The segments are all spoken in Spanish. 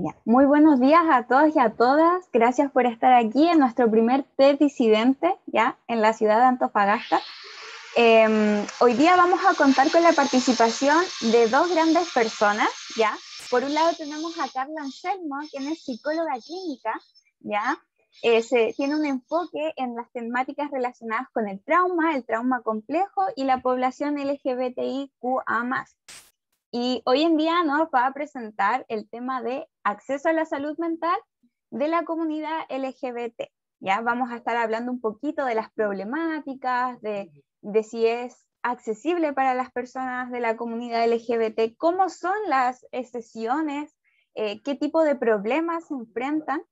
Ya. Muy buenos días a todos y a todas. Gracias por estar aquí en nuestro primer TED Disidente, ya, en la ciudad de Antofagasta. Hoy día vamos a contar con la participación de dos grandes personas, ya. Por un lado tenemos a Carla Anselmo, quien es psicóloga clínica, ya. Tiene un enfoque en las temáticas relacionadas con el trauma complejo y la población LGBTIQA+. Y hoy en día nos va a presentar el tema de acceso a la salud mental de la comunidad LGBT. Ya vamos a estar hablando un poquito de las problemáticas, de si es accesible para las personas de la comunidad LGBT, cómo son las sesiones, qué tipo de problemas se enfrentan.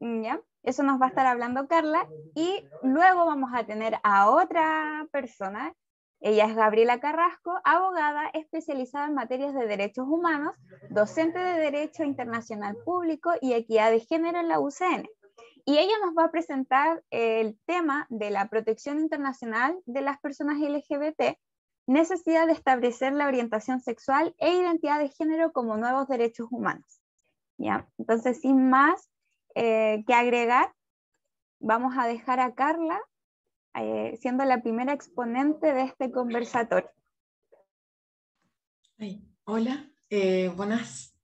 ¿Ya? Eso nos va a estar hablando Carla. Y luego vamos a tener a otra persona. Ella es Gabriela Carrasco, abogada especializada en materias de derechos humanos, docente de Derecho Internacional Público y Equidad de Género en la UCN. Y ella nos va a presentar el tema de la protección internacional de las personas LGBT, necesidad de establecer la orientación sexual e identidad de género como nuevos derechos humanos. ¿Ya? Entonces, sin más que agregar, vamos a dejar a Carla siendo la primera exponente de este conversatorio. Hola, buenas,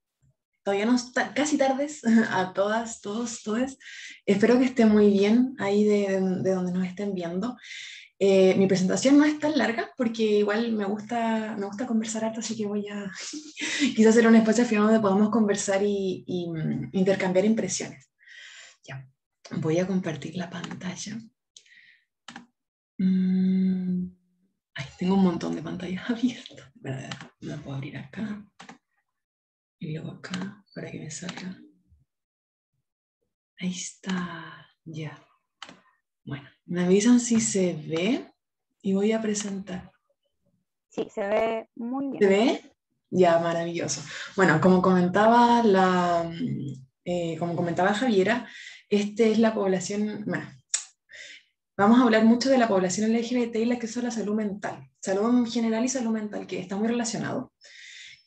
todavía no casi tardes a todas, todos, todes. Espero que estén muy bien ahí de donde nos estén viendo. Mi presentación no es tan larga porque igual me gusta conversar harto, así que voy a quizás hacer un espacio final donde podamos conversar y intercambiar impresiones. Ya, voy a compartir la pantalla. Ay, tengo un montón de pantallas abiertas. La puedo abrir acá. Y luego acá, para que me salga. Ahí está. Ya. Bueno, me avisan si se ve y voy a presentar. Sí, se ve muy bien. ¿Se ve? Ya, maravilloso. Bueno, como comentaba Javiera, esta es la población, bueno, vamos a hablar mucho de la población LGBT y la que es la salud mental. Salud general y salud mental, que está muy relacionado.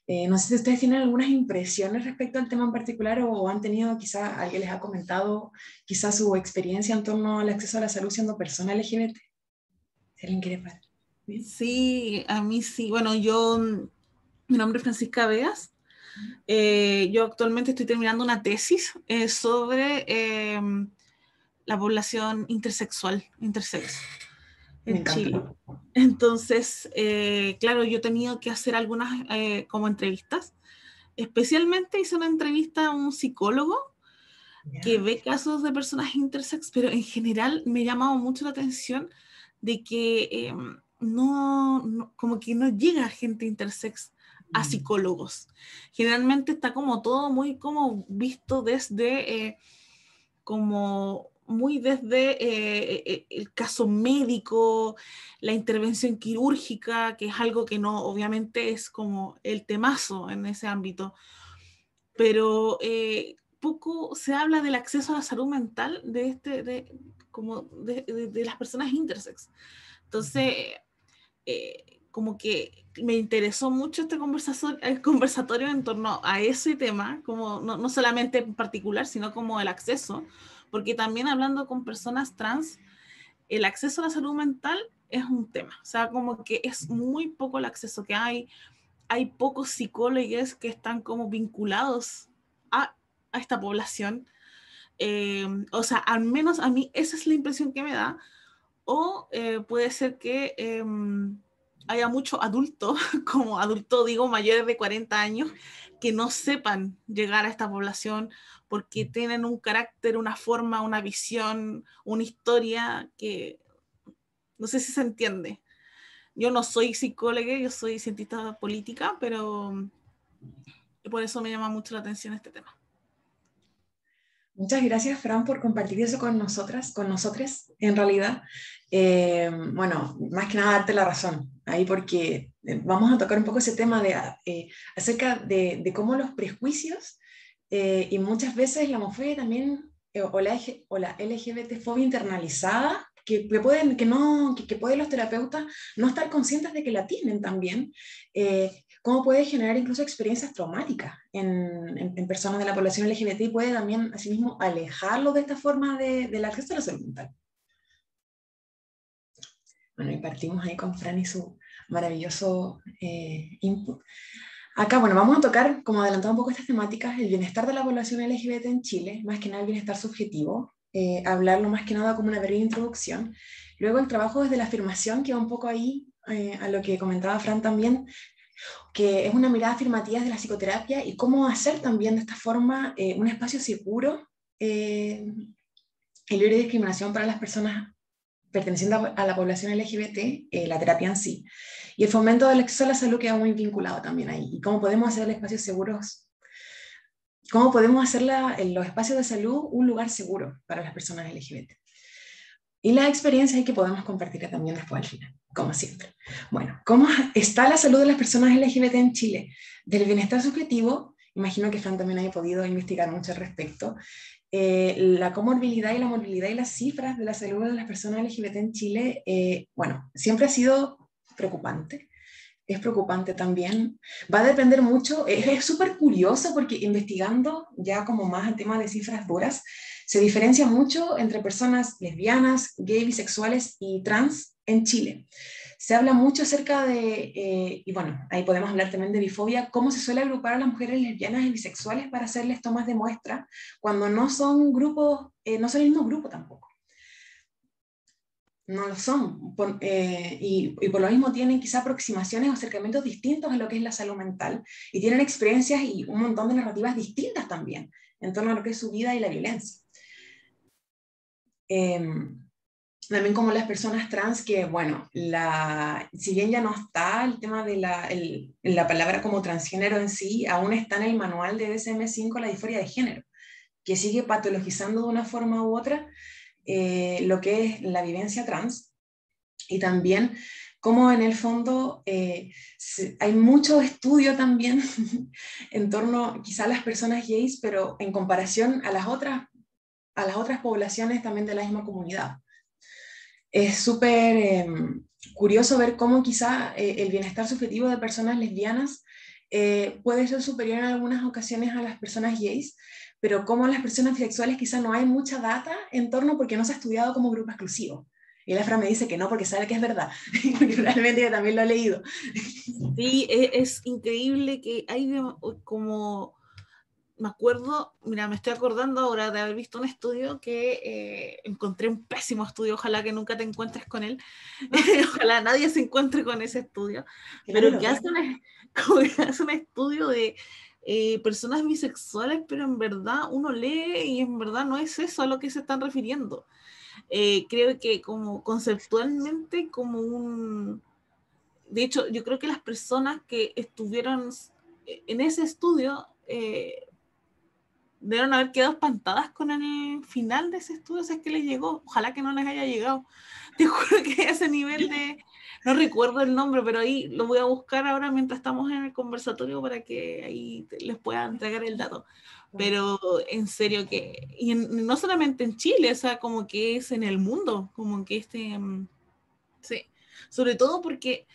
No sé si ustedes tienen algunas impresiones respecto al tema en particular o han tenido, quizá alguien les ha comentado, quizá su experiencia en torno al acceso a la salud siendo persona LGBT. Si alguien quiere parar. ¿Bien? Sí, a mí sí. Bueno, mi nombre es Francisca Vegas. Yo actualmente estoy terminando una tesis sobre la población intersexual, intersex, en Chile. Entonces, claro, yo he tenido que hacer algunas como entrevistas. Especialmente hice una entrevista a un psicólogo que ve casos de personas intersex, pero en general me ha llamado mucho la atención de que como que no llega gente intersex a psicólogos. Generalmente está como todo muy como visto desde como muy desde el caso médico, la intervención quirúrgica, que es algo que no, obviamente es como el temazo en ese ámbito, pero poco se habla del acceso a la salud mental de las personas intersex. Entonces, como que me interesó mucho este conversatorio en torno a ese tema, como no solamente en particular, sino como el acceso, porque también hablando con personas trans, el acceso a la salud mental es un tema, o sea, como que es muy poco el acceso que hay pocos psicólogos que están como vinculados a esta población, o sea, al menos a mí esa es la impresión que me da, o puede ser que haya muchos adultos, como adultos digo, mayores de 40 años, que no sepan llegar a esta población porque tienen un carácter, una forma, una visión, una historia que no sé si se entiende. Yo no soy psicóloga, yo soy cientista política, pero por eso me llama mucho la atención este tema. Muchas gracias, Fran, por compartir eso con nosotras, con nosotros, en realidad. Bueno, más que nada darte la razón, ahí porque vamos a tocar un poco ese tema acerca de cómo los prejuicios y muchas veces la homofobia también, o la LGBT-fobia internalizada, que pueden los terapeutas no estar conscientes de que la tienen también, cómo puede generar incluso experiencias traumáticas en personas de la población LGBT y puede también, asimismo, alejarlo de esta forma del acceso a la salud mental. Bueno, y partimos ahí con Fran y su maravilloso input. Acá, bueno, vamos a tocar, como adelantado un poco estas temáticas, el bienestar de la población LGBT en Chile, más que nada el bienestar subjetivo, hablarlo más que nada como una breve introducción. Luego el trabajo desde la afirmación, que va un poco ahí a lo que comentaba Fran también, que es una mirada afirmativa de la psicoterapia y cómo hacer también de esta forma un espacio seguro y libre de discriminación para las personas pertenecientes a la población LGBT, la terapia en sí. Y el fomento del acceso a la salud queda muy vinculado también ahí. Y cómo podemos hacer espacios seguros, cómo podemos hacer los espacios de salud un lugar seguro para las personas LGBT. Y las experiencias que podemos compartir también después al final, como siempre. Bueno, ¿cómo está la salud de las personas LGBT en Chile? Del bienestar subjetivo, imagino que Fran también haya podido investigar mucho al respecto, la comorbilidad y la morbilidad y las cifras de la salud de las personas LGBT en Chile, bueno, siempre ha sido preocupante. Es preocupante también. Va a depender mucho, es súper curioso porque investigando ya como más el tema de cifras duras, se diferencia mucho entre personas lesbianas, gay, bisexuales y trans en Chile. Se habla mucho acerca de, y bueno, ahí podemos hablar también de bifobia, cómo se suele agrupar a las mujeres lesbianas y bisexuales para hacerles tomas de muestra, cuando no son grupos, no son el mismo grupo tampoco. No lo son, y por lo mismo tienen quizá aproximaciones o acercamientos distintos a lo que es la salud mental, y tienen experiencias y un montón de narrativas distintas también, en torno a lo que es su vida y la violencia. También como las personas trans que, bueno, si bien ya no está el tema de la palabra como transgénero en sí, aún está en el manual de DSM-5 la disforia de género, que sigue patologizando de una forma u otra lo que es la vivencia trans, y también como en el fondo hay mucho estudio también en torno quizá a las personas gays, pero en comparación a las otras poblaciones también de la misma comunidad. Es súper curioso ver cómo quizá el bienestar subjetivo de personas lesbianas puede ser superior en algunas ocasiones a las personas gays, pero como las personas bisexuales quizá no hay mucha data en torno porque no se ha estudiado como grupo exclusivo. Y la Fran me dice que no, porque sabe que es verdad, porque realmente yo también lo he leído. Sí, es increíble que hay como, me acuerdo, mira, me estoy acordando ahora de haber visto un estudio que encontré un pésimo estudio, ojalá que nunca te encuentres con él, ojalá nadie se encuentre con ese estudio, pero que hace un estudio de personas bisexuales, pero en verdad uno lee y en verdad no es eso a lo que se están refiriendo. Creo que como conceptualmente de hecho, yo creo que las personas que estuvieron en ese estudio debieron haber quedado espantadas con el final de ese estudio, si es que les llegó. Ojalá que no les haya llegado. Te juro que ese nivel de... No recuerdo el nombre, pero ahí lo voy a buscar ahora mientras estamos en el conversatorio para que ahí les pueda entregar el dato. Pero en serio que... Y no solamente en Chile, o sea, como que es en el mundo, como que sí, sobre todo porque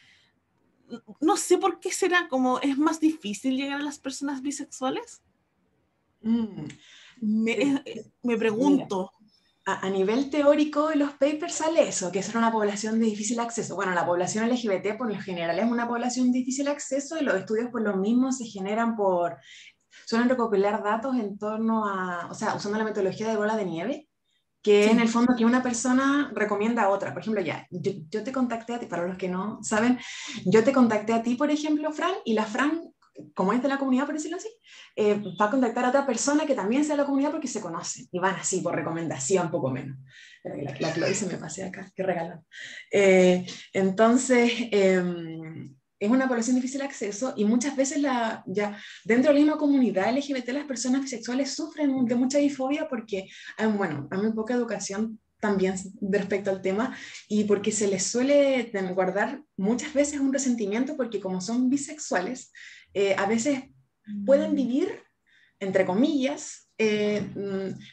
no sé por qué será, como es más difícil llegar a las personas bisexuales. Me pregunto. Mira, a nivel teórico, en los papers sale eso, que es una población de difícil acceso. Bueno, la población LGBT por lo general es una población de difícil acceso, y los estudios por lo mismo se generan suelen recopilar datos en torno a, o sea, usando la metodología de bola de nieve, que Sí. en el fondo que una persona recomienda a otra. Por ejemplo, yo te contacté a ti, para los que no saben, yo te contacté a ti, por ejemplo, Fran, y la Fran, como es de la comunidad, por decirlo así, va a contactar a otra persona que también sea de la comunidad porque se conocen, y van así, por recomendación, poco menos. La Chloe se me pasé acá, qué regalo. Entonces, es una población de difícil acceso, y muchas veces ya dentro de la misma comunidad LGBT las personas bisexuales sufren de mucha bifobia porque bueno, hay muy poca educación también respecto al tema, y porque se les suele guardar muchas veces un resentimiento porque como son bisexuales, a veces pueden vivir, entre comillas,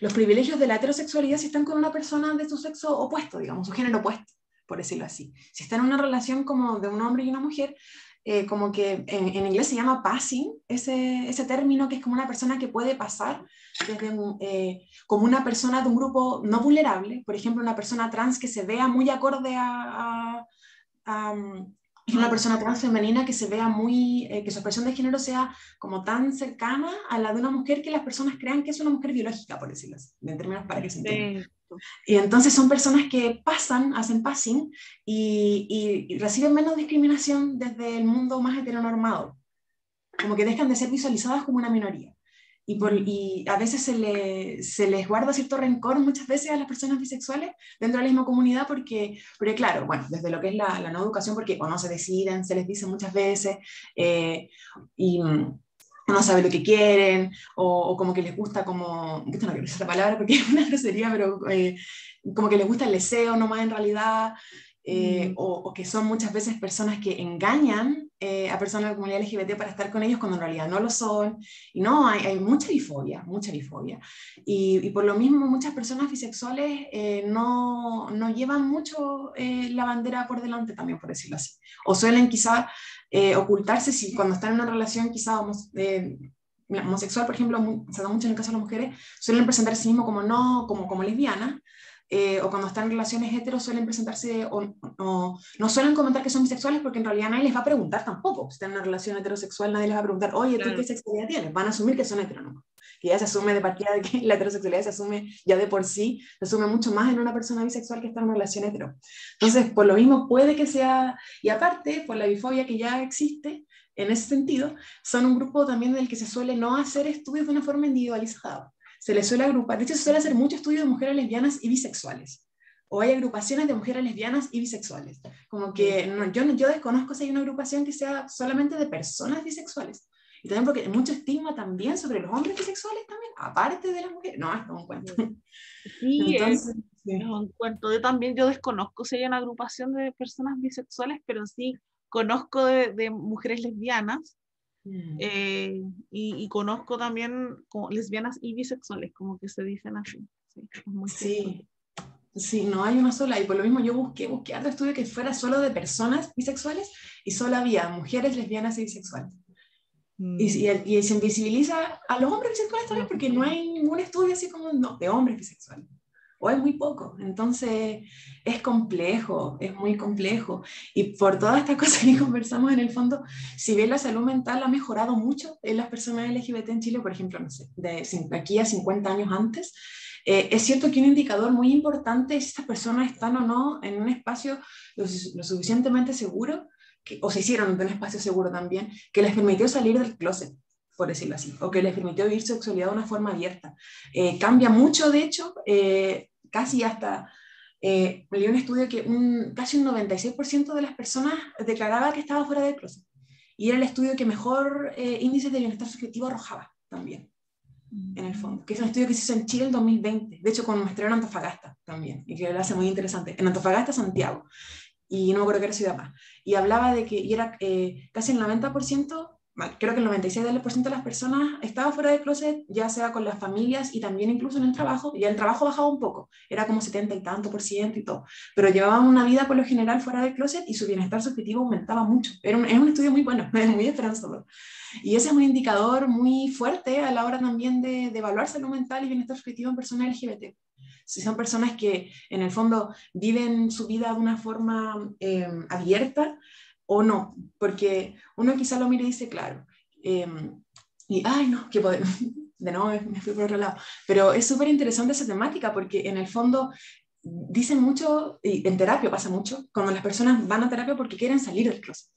los privilegios de la heterosexualidad si están con una persona de su sexo opuesto, digamos, su género opuesto, por decirlo así. Si están en una relación como de un hombre y una mujer, como que en inglés se llama passing, ese término que es como una persona que puede pasar desde como una persona de un grupo no vulnerable, por ejemplo, una persona trans que se vea muy acorde es una persona trans femenina que se vea muy, que su expresión de género sea como tan cercana a la de una mujer que las personas crean que es una mujer biológica, por decirlo así, en términos para que se entienda. Y entonces son personas que pasan, hacen passing y reciben menos discriminación desde el mundo más heteronormado, como que dejan de ser visualizadas como una minoría. Y a veces se les guarda cierto rencor muchas veces a las personas bisexuales dentro de la misma comunidad porque claro, bueno, desde lo que es la no educación, porque o no se deciden, se les dice muchas veces, y no sabe lo que quieren, o como que les gusta como, esto no quiero usar esta palabra porque es una grosería, pero como que les gusta el deseo nomás en realidad, o que son muchas veces personas que engañan a personas de la comunidad LGBT para estar con ellos cuando en realidad no lo son. Y no, hay mucha bifobia, mucha bifobia. Y por lo mismo muchas personas bisexuales no llevan mucho la bandera por delante también, por decirlo así. O suelen quizá ocultarse si cuando están en una relación quizá homosexual, por ejemplo, se da mucho en el caso de las mujeres, suelen presentar a sí mismos como como lesbianas, o cuando están en relaciones heteros suelen presentarse o no suelen comentar que son bisexuales porque en realidad nadie les va a preguntar tampoco. Si están en una relación heterosexual nadie les va a preguntar, oye, ¿tú qué sexualidad tienes? Van a asumir que son heteros, ¿no? Que ya se asume de partida de que la heterosexualidad se asume ya de por sí, se asume mucho más en una persona bisexual que está en una relación hetero. Entonces, por lo mismo puede que sea, y aparte, por la bifobia que ya existe, en ese sentido, son un grupo también del que se suele no hacer estudios de una forma individualizada. Se les suele agrupar, de hecho se suele hacer mucho estudio de mujeres lesbianas y bisexuales, o hay agrupaciones de mujeres lesbianas y bisexuales, como que yo desconozco si hay una agrupación que sea solamente de personas bisexuales, y también porque hay mucho estigma también sobre los hombres bisexuales también, aparte de las mujeres, no, es un cuento. Sí, Entonces, es un cuento. Yo desconozco si hay una agrupación de personas bisexuales, pero sí conozco de mujeres lesbianas. Y conozco también como lesbianas y bisexuales, como que se dicen así. Sí, es muy cierto. Sí, no hay una sola, y por lo mismo yo busqué otro estudio que fuera solo de personas bisexuales, y solo había mujeres lesbianas y bisexuales. Y se invisibiliza a los hombres bisexuales también, porque no hay ningún estudio así como de hombres bisexuales, o es muy poco. Entonces es complejo, es muy complejo, y por todas estas cosas que conversamos en el fondo, si bien la salud mental ha mejorado mucho en las personas LGBT en Chile, por ejemplo, no sé, de aquí a 50 años antes, es cierto que un indicador muy importante es si estas personas están o no en un espacio lo suficientemente seguro, o se hicieron de un espacio seguro también, que les permitió salir del closet, por decirlo así, o que les permitió vivir su sexualidad de una forma abierta. Cambia mucho, de hecho, casi hasta, leí un estudio que casi un 96% de las personas declaraba que estaba fuera del closet, y era el estudio que mejor índice de bienestar subjetivo arrojaba también, en el fondo, que es un estudio que se hizo en Chile en 2020, de hecho con muestreo en Antofagasta también, y que lo hace muy interesante, en Antofagasta, Santiago, y no me acuerdo qué era ciudad más, y hablaba de que y era casi el 90%, creo que el 96% de las personas estaba fuera del closet, ya sea con las familias y también incluso en el trabajo, y el trabajo bajaba un poco, era como 70 y tanto por ciento y todo, pero llevaban una vida por lo general fuera del closet y su bienestar subjetivo aumentaba mucho. Es un estudio muy bueno, es muy esperanzador. Y ese es un indicador muy fuerte a la hora también de evaluar salud mental y bienestar subjetivo en personas LGBT. Si son personas que en el fondo viven su vida de una forma abierta o no, porque uno quizá lo mira y dice, claro, y ay no, que podemos, de nuevo me fui por otro lado, pero es súper interesante esa temática porque en el fondo dicen mucho, y en terapia pasa mucho, cuando las personas van a terapia porque quieren salir del closet.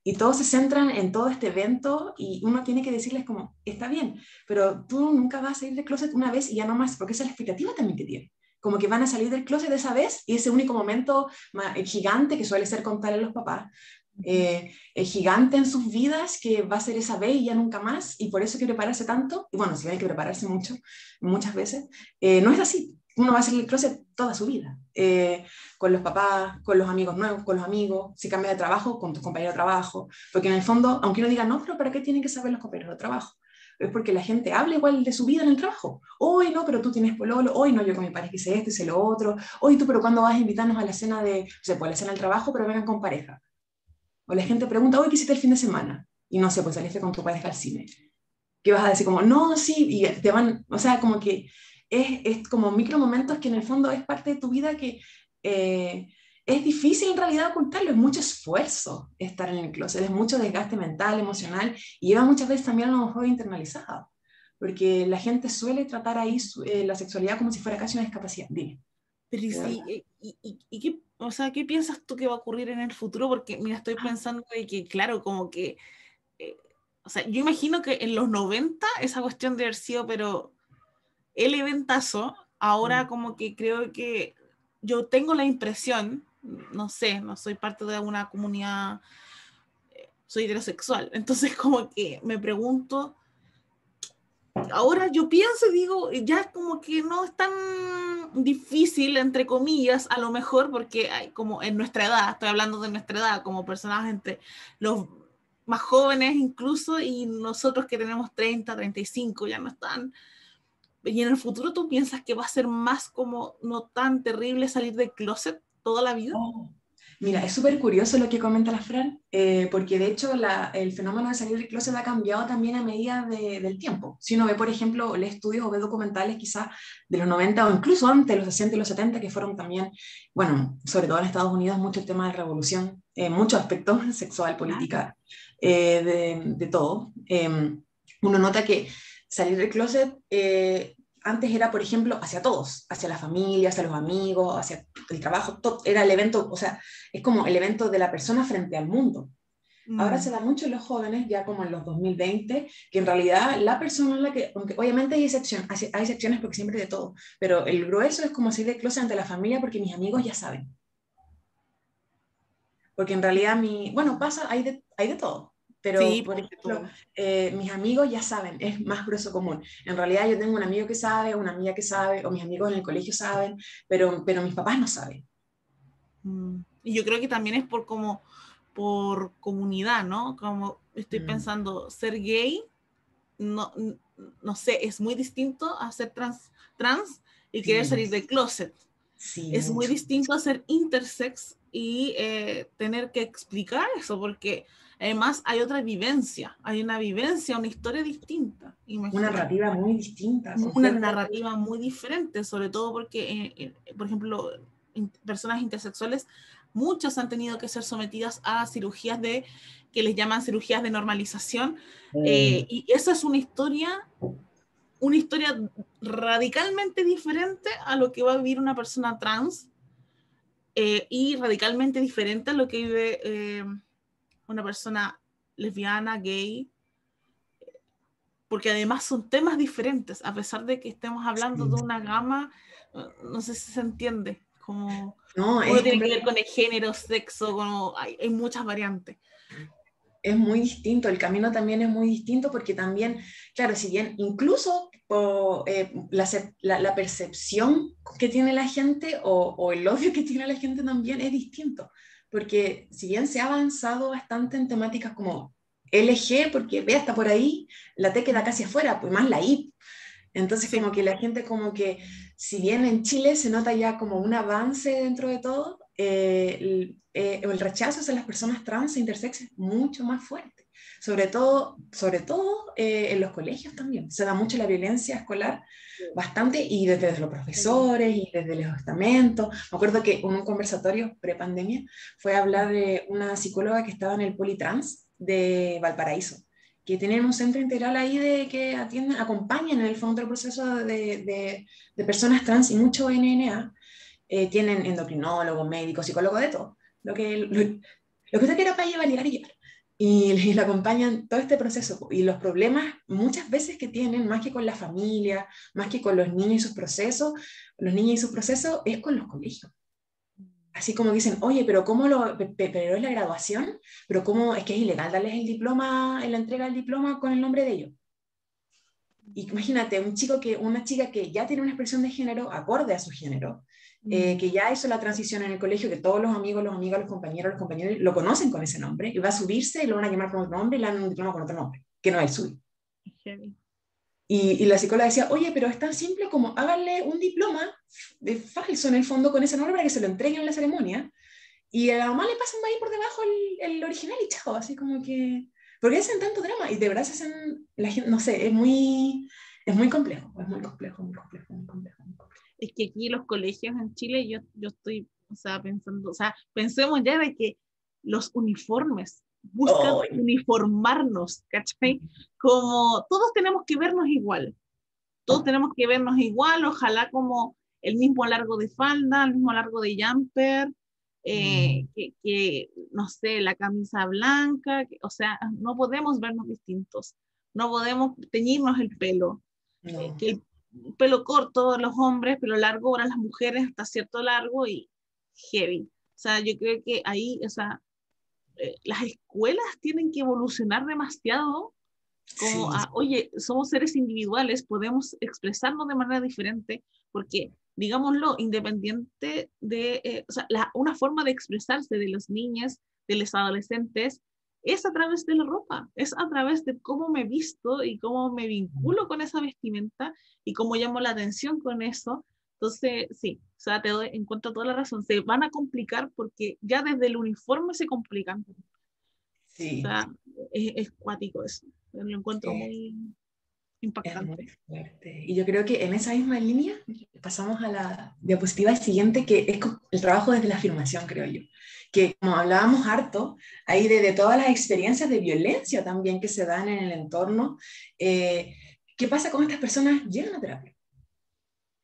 Y todos se centran en todo este evento y uno tiene que decirles como, está bien, pero tú nunca vas a salir del closet una vez y ya no más, porque esa es la expectativa también que tienen. Como que van a salir del closet esa vez y ese único momento gigante que suele ser contarle a los papás, gigante en sus vidas que va a ser esa vez y ya nunca más, y por eso hay que prepararse tanto, y bueno, si hay que prepararse mucho, muchas veces, no es así. Uno va a salir del closet toda su vida, con los papás, con los amigos nuevos, con los amigos, si cambias de trabajo, con tus compañeros de trabajo, porque en el fondo, aunque uno diga, no, pero ¿para qué tienen que saber los compañeros de trabajo? Es porque la gente habla igual de su vida en el trabajo. Hoy no, pero tú tienes pololo, hoy no, yo con mi pareja hice esto, hice lo otro, hoy tú, pero ¿cuándo vas a invitarnos a la cena de, o sea, pues a la cena del trabajo, pero vengan con pareja? O la gente pregunta, oye, ¿qué hiciste el fin de semana? Y no sé, pues saliste con tu pareja al cine. ¿Qué vas a decir? Como, no, sí, y te van, o sea, como que es como micro momentos que en el fondo es parte de tu vida que eh, es difícil en realidad ocultarlo, es mucho esfuerzo estar en el closet, es mucho desgaste mental, emocional, y lleva muchas veces también a lo mejor internalizado, porque la gente suele tratar ahí la sexualidad como si fuera casi una discapacidad. Dime. Pero y qué, o sea, ¿qué piensas tú que va a ocurrir en el futuro? Porque, mira, estoy pensando de que, claro, como que, eh, o sea, yo imagino que en los 90 esa cuestión de haber sido, pero el eventazo, ahora como que creo que yo tengo la impresión, no sé, no soy parte de una comunidad, soy heterosexual, entonces como que me pregunto, ahora yo pienso y digo, ya como que no es tan difícil, entre comillas, a lo mejor, porque hay como en nuestra edad, estoy hablando de nuestra edad, como personas entre los más jóvenes incluso, y nosotros que tenemos 30, 35 ya no están. Y en el futuro tú piensas que va a ser más como no tan terrible salir del closet toda la vida. Oh, mira, es súper curioso lo que comenta la Fran, porque de hecho el fenómeno de salir del closet ha cambiado también a medida del tiempo. Si uno ve, por ejemplo, lee estudios o ve documentales quizás de los 90 o incluso antes, de los 60 y los 70, que fueron también, bueno, sobre todo en Estados Unidos, mucho el tema de revolución, muchos aspectos sexual, Claro. política, de todo. Uno nota que salir del closet antes era, por ejemplo, hacia todos, hacia la familia, hacia los amigos, hacia el trabajo, todo, era el evento, o sea, es como el evento de la persona frente al mundo. Ahora se Mm. da mucho en los jóvenes, ya como en los 2020, que en realidad la persona en la que, aunque obviamente hay excepciones porque siempre hay de todo, pero el grueso es como salir de closet ante la familia porque mis amigos ya saben. Porque en realidad bueno, pasa, hay de todo. Pero, Sí, por pues de ejemplo, todo. mis amigos ya saben, es más grueso común. En realidad yo tengo un amigo que sabe, una amiga que sabe, o mis amigos en el colegio saben, pero mis papás no saben. Mm. Y yo creo que también es por como por comunidad, ¿no? Como estoy Mm, pensando, ser gay, no, no sé, es muy distinto a ser trans y querer sí, salir del closet. sí, Es muy mucho. distinto a ser intersex y tener que explicar eso, porque además hay otra vivencia, hay una vivencia, una historia distinta, Una imagínate. narrativa muy distinta, Una completamente. narrativa muy diferente, sobre todo porque, por ejemplo, personas intersexuales, muchas han tenido que ser sometidas a cirugías que les llaman cirugías de normalización, Mm, y esa es una historia radicalmente diferente a lo que va a vivir una persona trans, y radicalmente diferente a lo que vive una persona lesbiana, gay, porque además son temas diferentes, a pesar de que estemos hablando sí. de una gama, no sé si se entiende, como No, uno es tiene que ver con completamente. el género, sexo, como hay muchas variantes. Es muy distinto, el camino también es muy distinto porque también, claro, si bien incluso la percepción que tiene la gente o el odio que tiene la gente también es distinto, porque si bien se ha avanzado bastante en temáticas como LG, porque ve hasta por ahí, la T queda casi afuera, pues más la I. Entonces, Sí, como que la gente como que, si bien en Chile se nota ya como un avance dentro de todo, el rechazo hacia las personas trans e intersex es mucho más fuerte. Sobre todo en los colegios también. Se da mucho la violencia escolar, bastante, y desde los profesores y desde los estamentos. Me acuerdo que en un conversatorio pre-pandemia fue a hablar de una psicóloga que estaba en el Politrans de Valparaíso, que tienen un centro integral ahí de que atienden, acompañan en el fondo el proceso de personas trans y mucho NNA. Tienen endocrinólogos, médicos, psicólogos, de todo. Lo que usted quiera para llevar, llegar y llevar. Y le acompañan todo este proceso y los problemas muchas veces que tienen, más que con la familia, más que con los niños y sus procesos, los niños y sus procesos es con los colegios. Así como dicen, oye, pero ¿cómo pero es la graduación? Pero ¿cómo es que es ilegal darles el diploma, en la entrega del diploma con el nombre de ellos? Y imagínate, una chica que ya tiene una expresión de género acorde a su género, que ya hizo la transición en el colegio, que todos los amigos, los compañeros lo conocen con ese nombre, y va a subirse y lo van a llamar con otro nombre y le dan un diploma con otro nombre, que no es el suyo. heavy. Y la psicóloga decía, oye, pero es tan simple como háganle un diploma de falso en el fondo con ese nombre para que se lo entreguen en la ceremonia. y a la mamá le pasan ahí por debajo el original y chao, así como que... ¿Por qué hacen tanto drama? Y de verdad se hacen, la gente, no sé, es muy complejo, es muy complejo, muy complejo, muy complejo, muy complejo. Es que aquí los colegios en Chile, yo estoy, o sea, pensando, o sea, pensemos ya de que los uniformes buscan Oh, uniformarnos, ¿cachai? Como todos tenemos que vernos igual, todos tenemos que vernos igual, ojalá como el mismo largo de falda, el mismo largo de jumper, no sé, la camisa blanca, o sea, no podemos vernos distintos, no podemos teñirnos el pelo, no. que el pelo corto los hombres, pelo largo ahora las mujeres hasta cierto largo y heavy. O sea, yo creo que ahí, o sea, las escuelas tienen que evolucionar demasiado como, Sí, oye, somos seres individuales, podemos expresarnos de manera diferente, porque, digámoslo, independiente de, o sea, una forma de expresarse de los niños, de los adolescentes, es a través de la ropa, es a través de cómo me visto y cómo me vinculo con esa vestimenta y cómo llamo la atención con eso. Entonces, sí, o sea, te doy en cuenta toda la razón. Se van a complicar porque ya desde el uniforme se complican. O sí. sea, es cuático eso. Lo encuentro Es, muy es muy impactante. fuerte. Y yo creo que en esa misma línea pasamos a la diapositiva siguiente, que es el trabajo desde la afirmación, creo yo. Que como hablábamos harto, ahí de todas las experiencias de violencia también que se dan en el entorno, ¿qué pasa con estas personas? Llegan a terapia.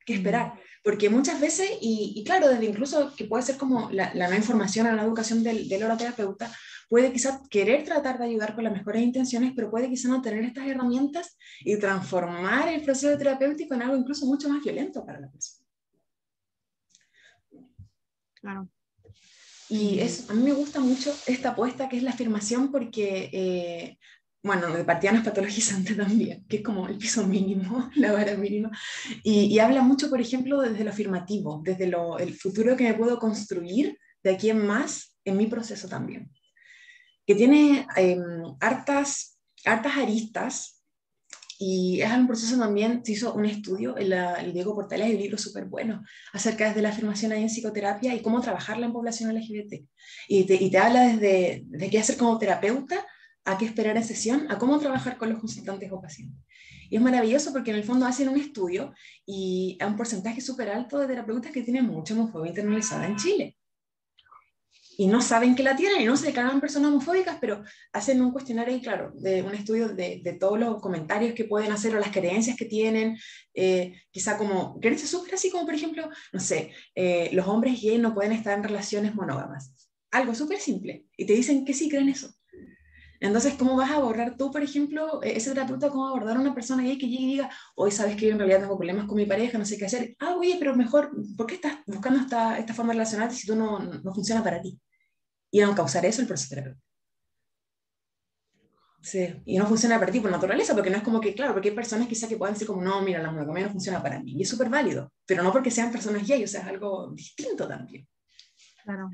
¿Qué esperar? Porque muchas veces, y claro, desde incluso que puede ser como la no información o la educación del oroterapeuta, puede quizás querer tratar de ayudar con las mejores intenciones, pero puede quizás no tener estas herramientas y transformar el proceso terapéutico en algo incluso mucho más violento para la persona. Claro. Y a mí me gusta mucho esta apuesta que es la afirmación porque, bueno, de partida no es patologizante también, que es como el piso mínimo, la vara mínima, y habla mucho, por ejemplo, desde lo afirmativo, desde el futuro que me puedo construir de aquí en más en mi proceso también, que tiene hartas aristas. Y es un proceso también, se hizo un estudio, el Diego Portales, el libro súper bueno, acerca de la afirmación ahí en psicoterapia y cómo trabajarla en población LGBT. Y te habla desde qué hacer como terapeuta, a qué esperar en sesión, a cómo trabajar con los consultantes o pacientes. Y es maravilloso porque en el fondo hacen un estudio y hay un porcentaje súper alto de terapeutas que tienen mucha homofobia internalizada en Chile y no saben que la tienen y no se declaran personas homofóbicas, pero hacen un cuestionario y claro, de un estudio de todos los comentarios que pueden hacer o las creencias que tienen, quizá como creencias súper así como por ejemplo, no sé, los hombres gay no pueden estar en relaciones monógamas. Algo súper simple. Y te dicen que sí creen eso. Entonces, ¿cómo vas a abordar tú, por ejemplo, ese terapeuta, cómo abordar a una persona gay que llegue y diga, hoy sabes que yo en realidad tengo problemas con mi pareja, no sé qué hacer? Ah, oye, pero mejor, ¿por qué estás buscando esta forma de relacionarte si tú no funciona para ti? Y no causar eso el proceso terapéutico. Sí, y no funciona para ti por naturaleza, porque no es como que, claro, porque hay personas quizás que pueden decir como, no, mira, la monogamia no funciona para mí, y es súper válido, pero no porque sean personas gay, o sea, es algo distinto también. Claro.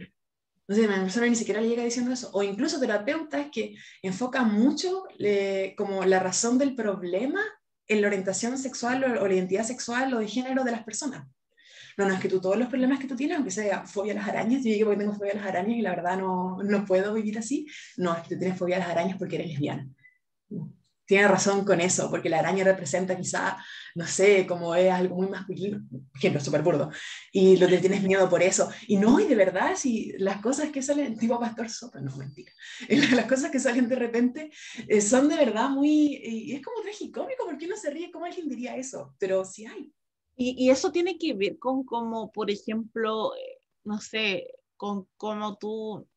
No sé, una persona ni siquiera le llega diciendo eso, o incluso terapeutas que enfocan mucho como la razón del problema en la orientación sexual o la identidad sexual o de género de las personas. No, es que tú todos los problemas que tú tienes, aunque sea fobia a las arañas, yo digo porque tengo fobia a las arañas y la verdad no puedo vivir así. No, es que tú tienes fobia a las arañas porque eres lesbiana. Tiene razón con eso, porque la araña representa quizá, no sé, como es algo muy masculino, ejemplo, súper burdo, y lo que tienes miedo por eso. Y no, y de verdad, si las cosas que salen, tipo Pastor Sopa, no, mentira, las cosas que salen de repente son de verdad muy, y es como tragicómico, ¿por qué no se ríe? ¿Cómo alguien diría eso? Pero sí hay. Y eso tiene que ver con como, por ejemplo, no sé, con cómo tú...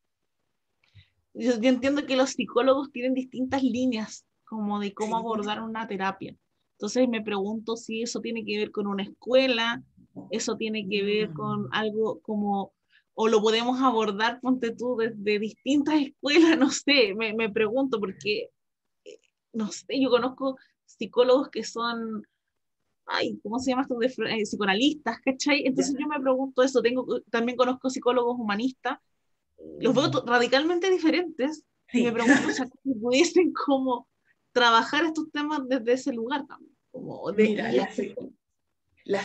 Yo entiendo que los psicólogos tienen distintas líneas como de cómo Sí. abordar una terapia. Entonces me pregunto si eso tiene que ver con una escuela, eso tiene que ver con Mm. algo como, o lo podemos abordar, ponte tú, desde distintas escuelas, no sé, me pregunto porque, eh, no sé, yo conozco psicólogos que son ay, ¿cómo se llama esto? Psicoanalistas, ¿cachai? ¿Ya? Entonces yo me pregunto eso, también conozco psicólogos humanistas, los veo radicalmente diferentes y me Sí. pregunto, o sea, si pudiesen como trabajar estos temas desde ese lugar también, como de, Mira,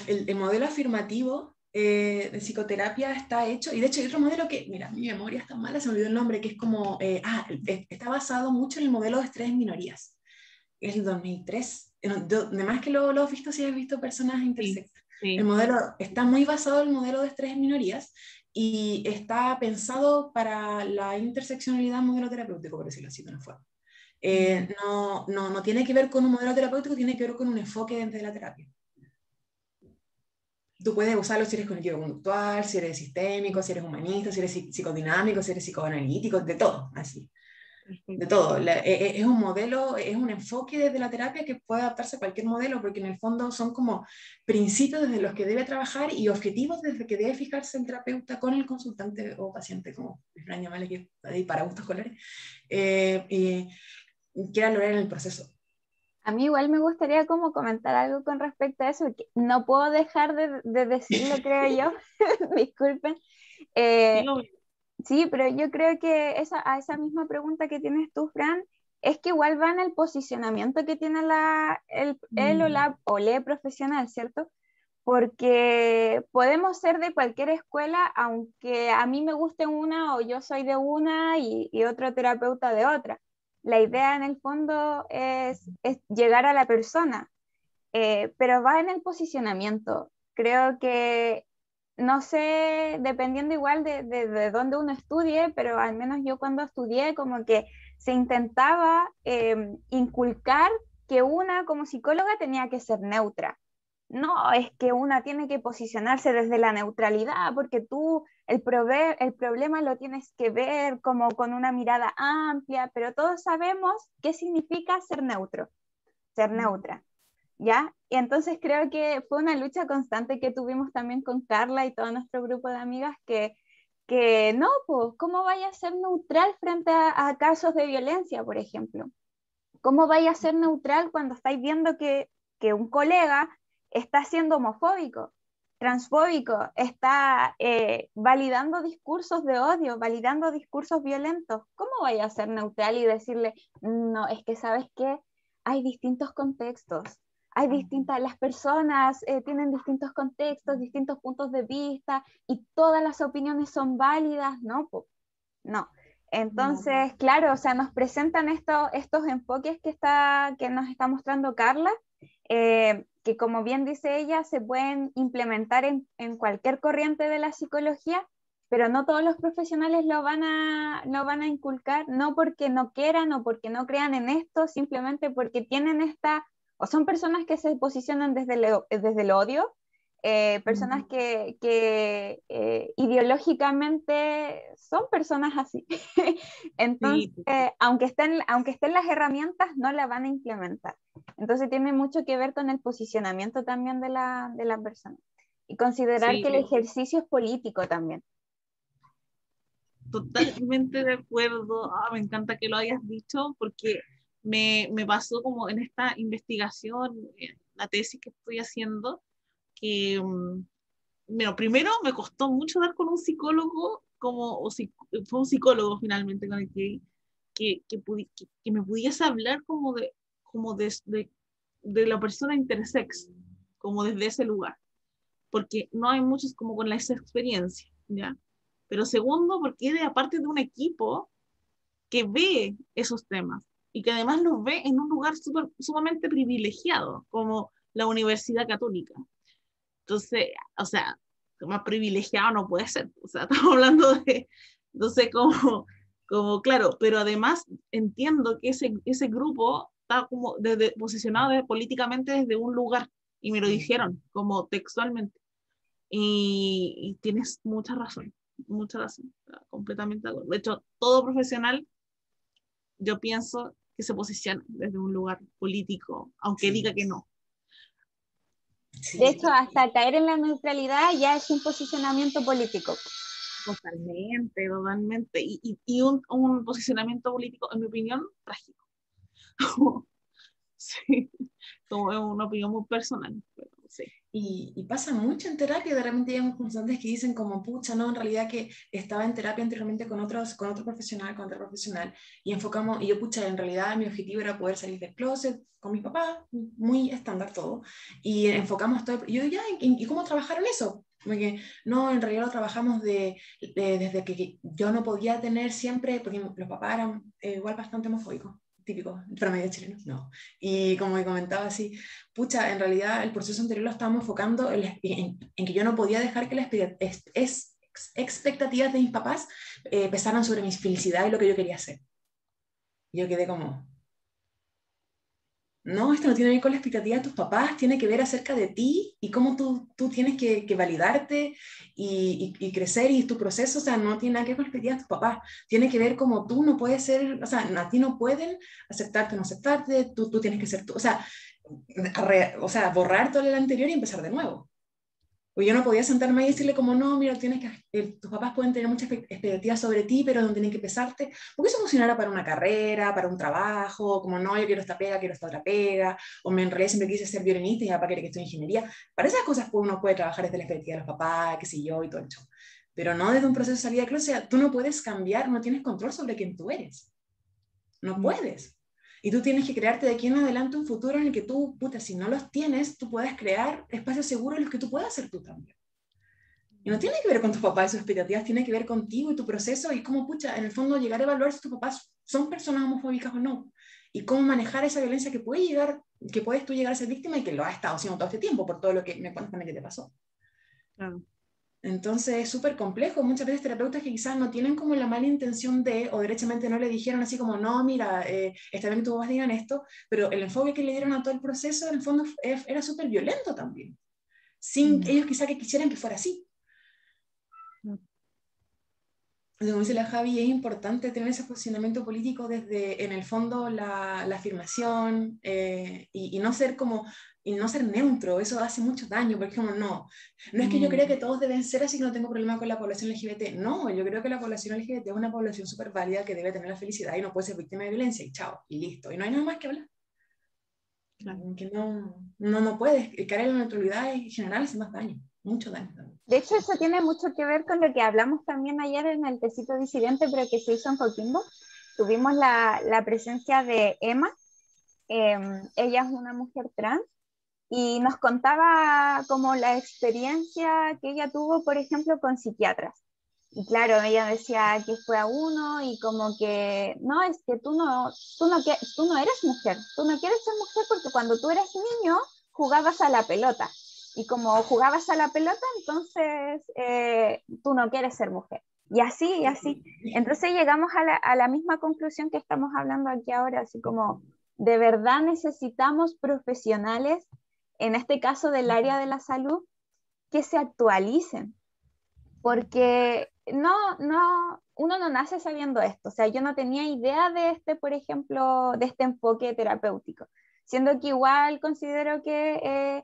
el modelo afirmativo de psicoterapia está hecho, y de hecho hay otro modelo que, mira, mi memoria está mala, se me olvidó el nombre, que es como, está basado mucho en el modelo de estrés en minorías, es el 2003, además que lo has visto si has visto personas Sí, intersex. sí. El modelo está muy basado en el modelo de estrés en minorías, y está pensado para la interseccionalidad modelo terapéutico, por decirlo así de una forma. No tiene que ver con un modelo terapéutico, tiene que ver con un enfoque dentro de la terapia. Tú puedes usarlo si eres cognitivo-conductual, si eres sistémico, si eres humanista, si eres psicodinámico, si eres psicoanalítico, de todo, así. De Perfecto. todo. Es un modelo, es un enfoque desde la terapia que puede adaptarse a cualquier modelo, porque en el fondo son como principios desde los que debe trabajar y objetivos desde que debe fijarse el terapeuta con el consultante o paciente, como prefieran llamarle, que ahí para gustos colores, y quiera lograr en el proceso. A mí igual me gustaría como comentar algo con respecto a eso, que no puedo dejar de decirlo, creo yo, disculpen. Sí, Eh, obvio. sí, pero yo creo que a esa misma pregunta que tienes tú, Fran, es que igual va en el posicionamiento que tiene él o la o le profesional, ¿cierto? Porque podemos ser de cualquier escuela, aunque a mí me guste una o yo soy de una y otro terapeuta de otra. La idea en el fondo es llegar a la persona, pero va en el posicionamiento. Creo que, no sé, dependiendo igual de dónde uno estudie, pero al menos yo cuando estudié como que se intentaba inculcar que una como psicóloga tenía que ser neutra. No, es que una tiene que posicionarse desde la neutralidad, porque tú el problema lo tienes que ver como con una mirada amplia, pero todos sabemos qué significa ser neutro, ser neutra, ¿ya? Y entonces creo que fue una lucha constante que tuvimos también con Carla y todo nuestro grupo de amigas que no, pues, ¿cómo vaya a ser neutral frente a casos de violencia, por ejemplo? ¿Cómo vaya a ser neutral cuando estáis viendo que un colega está siendo homofóbico, transfóbico, está validando discursos de odio, validando discursos violentos? ¿Cómo vaya a ser neutral y decirle, no, es que sabes que hay distintos contextos, hay distintas, las personas tienen distintos contextos, distintos puntos de vista y todas las opiniones son válidas? No, po, no. No. Entonces, claro, o sea, nos presentan estos enfoques que nos está mostrando Carla, que como bien dice ella, se pueden implementar en cualquier corriente de la psicología, pero no todos los profesionales lo van a inculcar, no porque no quieran o porque no crean en esto, simplemente porque tienen o son personas que se posicionan desde el odio, personas que ideológicamente son personas así. Entonces, Sí, aunque estén las herramientas, no la van a implementar. Entonces tiene mucho que ver con el posicionamiento también de la persona. Y considerar sí, que el ejercicio es político también. totalmente de acuerdo. Me encanta que lo hayas dicho porque me pasó como en esta investigación, la tesis que estoy haciendo, que, bueno, primero me costó mucho dar con un psicólogo, fue un psicólogo finalmente con el que me pudiese hablar como de la persona intersex, como desde ese lugar, porque no hay muchos como con esa experiencia, ¿ya? Pero segundo, porque es aparte de un equipo que ve esos temas y que además los ve en un lugar sumamente privilegiado, como la Universidad Católica. Entonces, o sea, más privilegiado no puede ser. O sea, estamos hablando de, entonces, claro, pero además entiendo que ese grupo está como posicionado políticamente desde un lugar, y me lo dijeron, como textualmente. Y tienes mucha razón, completamente de acuerdo. De hecho, todo profesional, yo pienso que se posiciona desde un lugar político, aunque diga que no. De Sí, hecho, hasta caer en la neutralidad ya es un posicionamiento político. Totalmente, totalmente. Y un posicionamiento político, en mi opinión, trágico. Sí, como es una opinión muy personal, pero sí. y pasa mucho en terapia, de repente hay consultantes que dicen como, pucha, no, en realidad que estaba en terapia anteriormente con otro profesional, con otro profesional, y enfocamos, y yo, pucha, en realidad mi objetivo era poder salir del closet con mi papá, muy estándar todo, y enfocamos todo, y yo, ya, ¿y cómo trabajaron eso? Como que, no, en realidad lo trabajamos desde que yo no podía tener siempre, porque los papás eran igual bastante homofóbicos, típico, promedio chileno, no. Y como me comentaba así, pucha, en realidad el proceso anterior lo estábamos enfocando en que yo no podía dejar que las expectativas de mis papás pesaran sobre mi felicidad y lo que yo quería hacer. Y yo quedé como, no, esto no tiene que ver con la expectativa de tus papás, tiene que ver acerca de ti y cómo tú tienes que validarte y crecer y tu proceso, o sea, no tiene nada que ver con la expectativa de tus papás, tiene que ver cómo tú no puedes ser, o sea, a ti no pueden aceptarte o no aceptarte, tú tienes que ser tú, o sea, borrar todo el anterior y empezar de nuevo. O yo no podía sentarme ahí y decirle como, no, mira, tus papás pueden tener muchas expectativas sobre ti, pero no tienen que pesarte, porque eso funcionara para una carrera, para un trabajo, como, no, yo quiero esta pega, quiero esta otra pega, o me enredé, siempre quise ser violinista y mi papá quiere que estudie ingeniería. Para esas cosas pues, uno puede trabajar desde la expectativa de los papás, qué sé yo, y todo el show. Pero no desde un proceso de salida de closet, o sea, tú no puedes cambiar, no tienes control sobre quién tú eres. No puedes. Y tú tienes que crearte de aquí en adelante un futuro en el que tú, puta, si no los tienes, tú puedas crear espacios seguros en los que tú puedas ser tú también. Y no tiene que ver con tus papás y sus expectativas, tiene que ver contigo y tu proceso y cómo, pucha, en el fondo llegar a evaluar si tus papás son personas homofóbicas o no. Y cómo manejar esa violencia que puedes tú llegar a ser víctima y que lo has estado haciendo todo este tiempo por todo lo que me cuentas también que te pasó. Claro. Entonces es súper complejo. Muchas veces terapeutas que quizás no tienen como la mala intención de, o derechamente no le dijeron así como, no, mira, está bien que tus papás digan esto, pero el enfoque que le dieron a todo el proceso en el fondo era súper violento también, sin ellos quizás que quisieran que fuera así. Como dice la Javi, es importante tener ese posicionamiento político desde, en el fondo, la afirmación y no ser como, y no ser neutro, eso hace mucho daño, porque como no es que yo crea que todos deben ser así que no tengo problema con la población LGBT, no, yo creo que la población LGBT es una población súper válida que debe tener la felicidad y no puede ser víctima de violencia, y chao, y listo, y no hay nada más que hablar. Claro. Que no puedes, caer en la neutralidad en general hace más daño, mucho daño también. De hecho, eso tiene mucho que ver con lo que hablamos también ayer en el tecito disidente, pero que se hizo en Coquimbo. Tuvimos la presencia de Emma. Ella es una mujer trans y nos contaba como la experiencia que ella tuvo, por ejemplo, con psiquiatras. Y claro, ella decía que fue a uno y como que, no, es que tú no eres mujer, tú no quieres ser mujer porque cuando tú eres niño jugabas a la pelota. Y como jugabas a la pelota, entonces tú no quieres ser mujer. Y así, y así. Entonces llegamos a la misma conclusión que estamos hablando aquí ahora, así como de verdad necesitamos profesionales, en este caso del área de la salud, que se actualicen, porque uno no nace sabiendo esto. O sea, yo no tenía idea de este, por ejemplo, de este enfoque terapéutico, siendo que igual considero que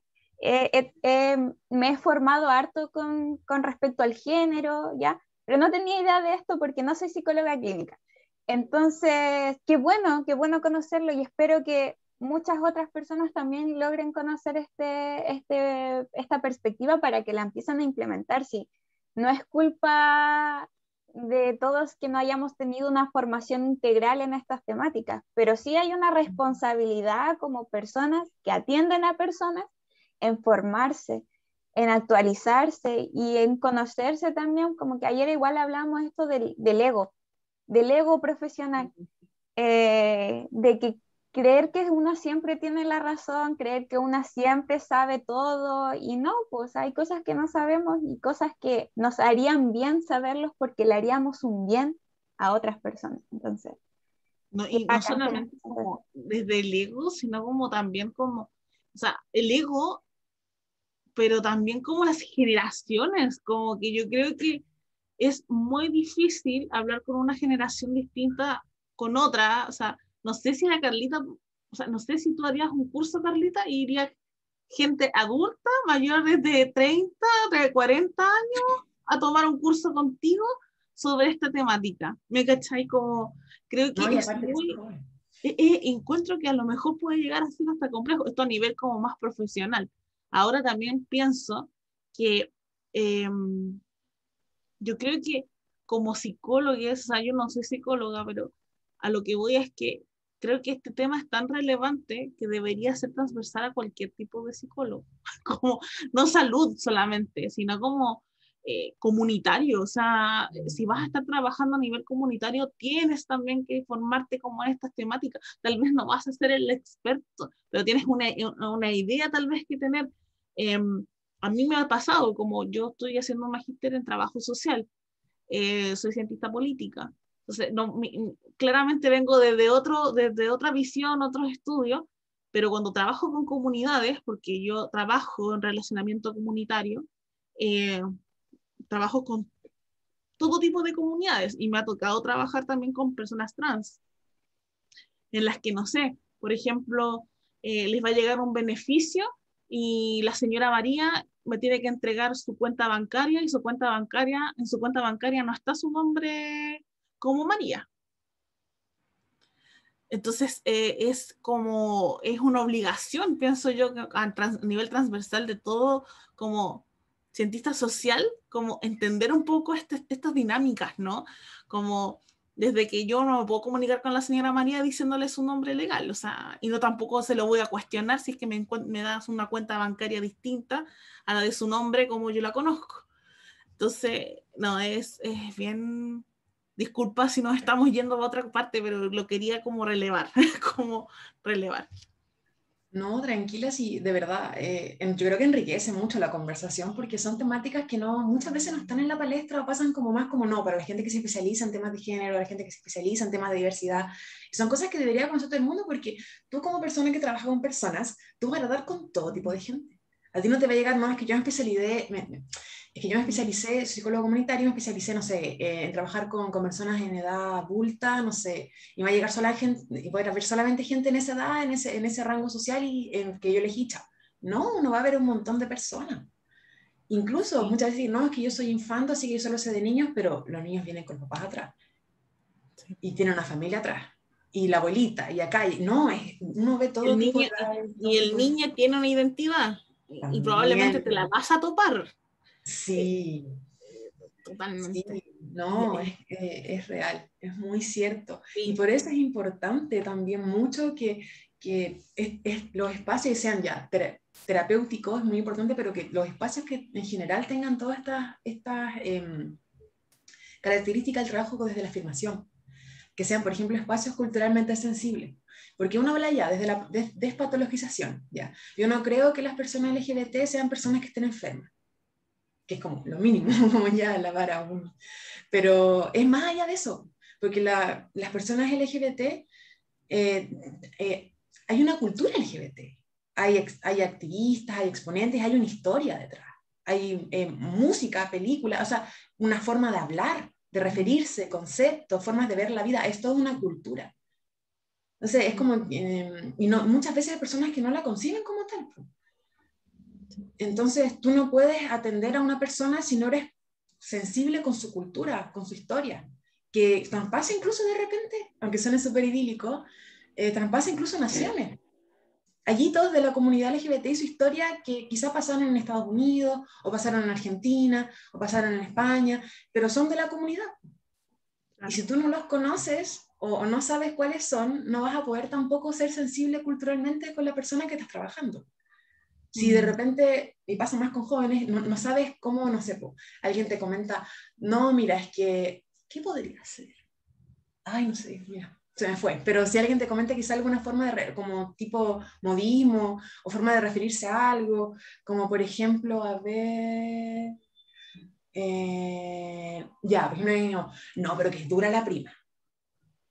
me he formado harto con respecto al género, ¿ya? Pero no tenía idea de esto porque no soy psicóloga clínica. Entonces, qué bueno conocerlo y espero que muchas otras personas también logren conocer esta perspectiva para que la empiecen a implementar. Sí, no es culpa de todos que no hayamos tenido una formación integral en estas temáticas, pero sí hay una responsabilidad como personas que atienden a personas en formarse, en actualizarse y en conocerse también, como que ayer igual hablamos esto del ego profesional, de que creer que uno siempre tiene la razón, creer que uno siempre sabe todo y no, pues hay cosas que no sabemos y cosas que nos harían bien saberlos porque le haríamos un bien a otras personas. Entonces, No, qué y no bacán solamente como desde el ego, sino como también como, o sea, el ego, pero también como las generaciones, como que yo creo que es muy difícil hablar con una generación distinta con otra, o sea, no sé si la Carlita, o sea, no sé si tú harías un curso, Carlita, y iría gente adulta, mayores de 30, de 40 años, a tomar un curso contigo sobre esta temática. ¿Me cachai? Como, creo que No, y es aparte que son muy, jóvenes. encuentro que a lo mejor puede llegar a ser hasta complejo, esto a nivel como más profesional. Ahora también pienso que yo creo que como psicóloga, o sea, yo no soy psicóloga, pero a lo que voy es que creo que este tema es tan relevante que debería ser transversal a cualquier tipo de psicólogo, como no salud solamente, sino como comunitario. O sea, si vas a estar trabajando a nivel comunitario, tienes también que formarte como en estas temáticas. Tal vez no vas a ser el experto, pero tienes una idea tal vez que tener. A mí me ha pasado, como yo estoy haciendo un magíster en trabajo social, soy cientista política. Entonces, no, claramente vengo desde otra visión, otros estudios, pero cuando trabajo con comunidades, porque yo trabajo en relacionamiento comunitario, eh, trabajo con todo tipo de comunidades y me ha tocado trabajar también con personas trans, en las que, no sé, por ejemplo, les va a llegar un beneficio y la señora María me tiene que entregar su cuenta bancaria y en su cuenta bancaria no está su nombre como María. Entonces, es como, es una obligación, pienso yo, a nivel transversal de todo, como cientista social, como entender un poco estas dinámicas, ¿no? Como desde que yo no me puedo comunicar con la señora María diciéndole su nombre legal, o sea, y no tampoco se lo voy a cuestionar si es que me das una cuenta bancaria distinta a la de su nombre como yo la conozco. Entonces, no, es bien... Disculpa si nos estamos yendo a otra parte, pero lo quería como relevar, como relevar. No, tranquila, sí, de verdad, yo creo que enriquece mucho la conversación porque son temáticas que no, muchas veces no están en la palestra o pasan como más como no, para la gente que se especializa en temas de género, la gente que se especializa en temas de diversidad. Y son cosas que debería conocer todo el mundo porque tú como persona que trabaja con personas, tú vas a tratar con todo tipo de gente. A ti no te va a llegar, no, es que yo me especialicé, es que yo me especialicé, soy psicólogo comunitario, me especialicé, no sé, en trabajar con personas en edad adulta, no sé, y va a llegar sola gente, y poder haber solamente gente en esa edad, en ese rango social y en que yo elegí. No, no va a haber un montón de personas. Incluso Sí, muchas veces, no, es que yo soy infanto, así que yo solo sé de niños, pero los niños vienen con papás atrás sí. y tienen una familia atrás. Y la abuelita, y acá, no, uno ve todo El tipo niño, de edades, y todo el tipo de... niño tiene una identidad y probablemente También, te la vas a topar. Eh, sí. Sí, Totalmente. no, es real, es muy cierto. Y Sí, por eso es importante también mucho que los espacios sean ya terapéuticos, es muy importante, pero que los espacios que en general tengan todas estas características del trabajo desde la afirmación, que sean, por ejemplo, espacios culturalmente sensibles. Porque uno habla ya desde la despatologización, ya. Yo no creo que las personas LGBT sean personas que estén enfermas, que es como lo mínimo, como ya la vara uno. Pero es más allá de eso, porque las personas LGBT, eh, hay una cultura LGBT, hay activistas, hay exponentes, hay una historia detrás, hay música, película, o sea, una forma de hablar, de referirse, conceptos, formas de ver la vida, es toda una cultura. Entonces, es como, y no, muchas veces hay personas que no la conciben como tal. Entonces, tú no puedes atender a una persona si no eres sensible con su cultura, con su historia, que traspasa incluso de repente, aunque suene súper idílico, traspasa incluso naciones. Allí todos de la comunidad LGBT y su historia que quizá pasaron en Estados Unidos, o pasaron en Argentina, o pasaron en España, pero son de la comunidad. Y claro. si tú no los conoces o no sabes cuáles son, no vas a poder tampoco ser sensible culturalmente con la persona que estás trabajando. Si de repente, y pasa más con jóvenes, no sabes cómo, no sé, alguien te comenta, no, mira, es que, ¿qué podría ser? Ay, no sé, mira, se me fue. Pero si alguien te comenta quizá alguna forma de, como tipo modismo, o forma de referirse a algo, como por ejemplo, a ver, ya, por ejemplo, no, pero que es dura la prima.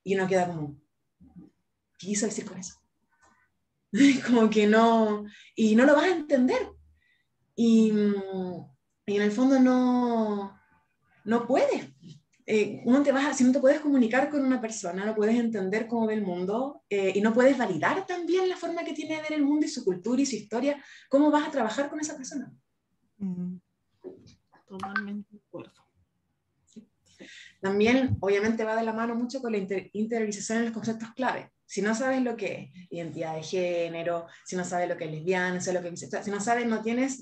Y uno queda como, ¿qué quiso decir con eso? Como que no, y no lo vas a entender. Y, y en el fondo no puedes. Si no te puedes comunicar con una persona, no puedes entender cómo ve el mundo y no puedes validar también la forma que tiene de ver el mundo y su cultura y su historia, ¿cómo vas a trabajar con esa persona? Totalmente de acuerdo. También, obviamente, va de la mano mucho con la interiorización en los conceptos clave. Si no sabes lo que es identidad de género, si no sabes lo que es lesbiana, no sabes lo que es bisexual, si no sabes, no tienes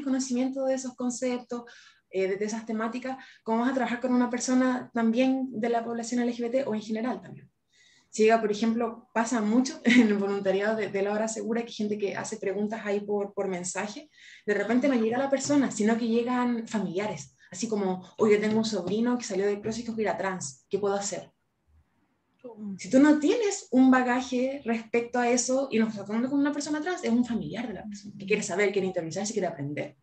conocimiento de esos conceptos, de esas temáticas, ¿cómo vas a trabajar con una persona también de la población LGBT o en general también? llega, por ejemplo, pasa mucho en el voluntariado de la hora segura, que hay gente que hace preguntas ahí por mensaje, de repente no llega la persona, sino que llegan familiares, así como, oye, yo tengo un sobrino que salió del closet y que era trans, ¿qué puedo hacer? Si tú no tienes un bagaje respecto a eso y no estás tratando con una persona trans, es un familiar de la persona que quiere saber, quiere interiorizarse, quiere aprender.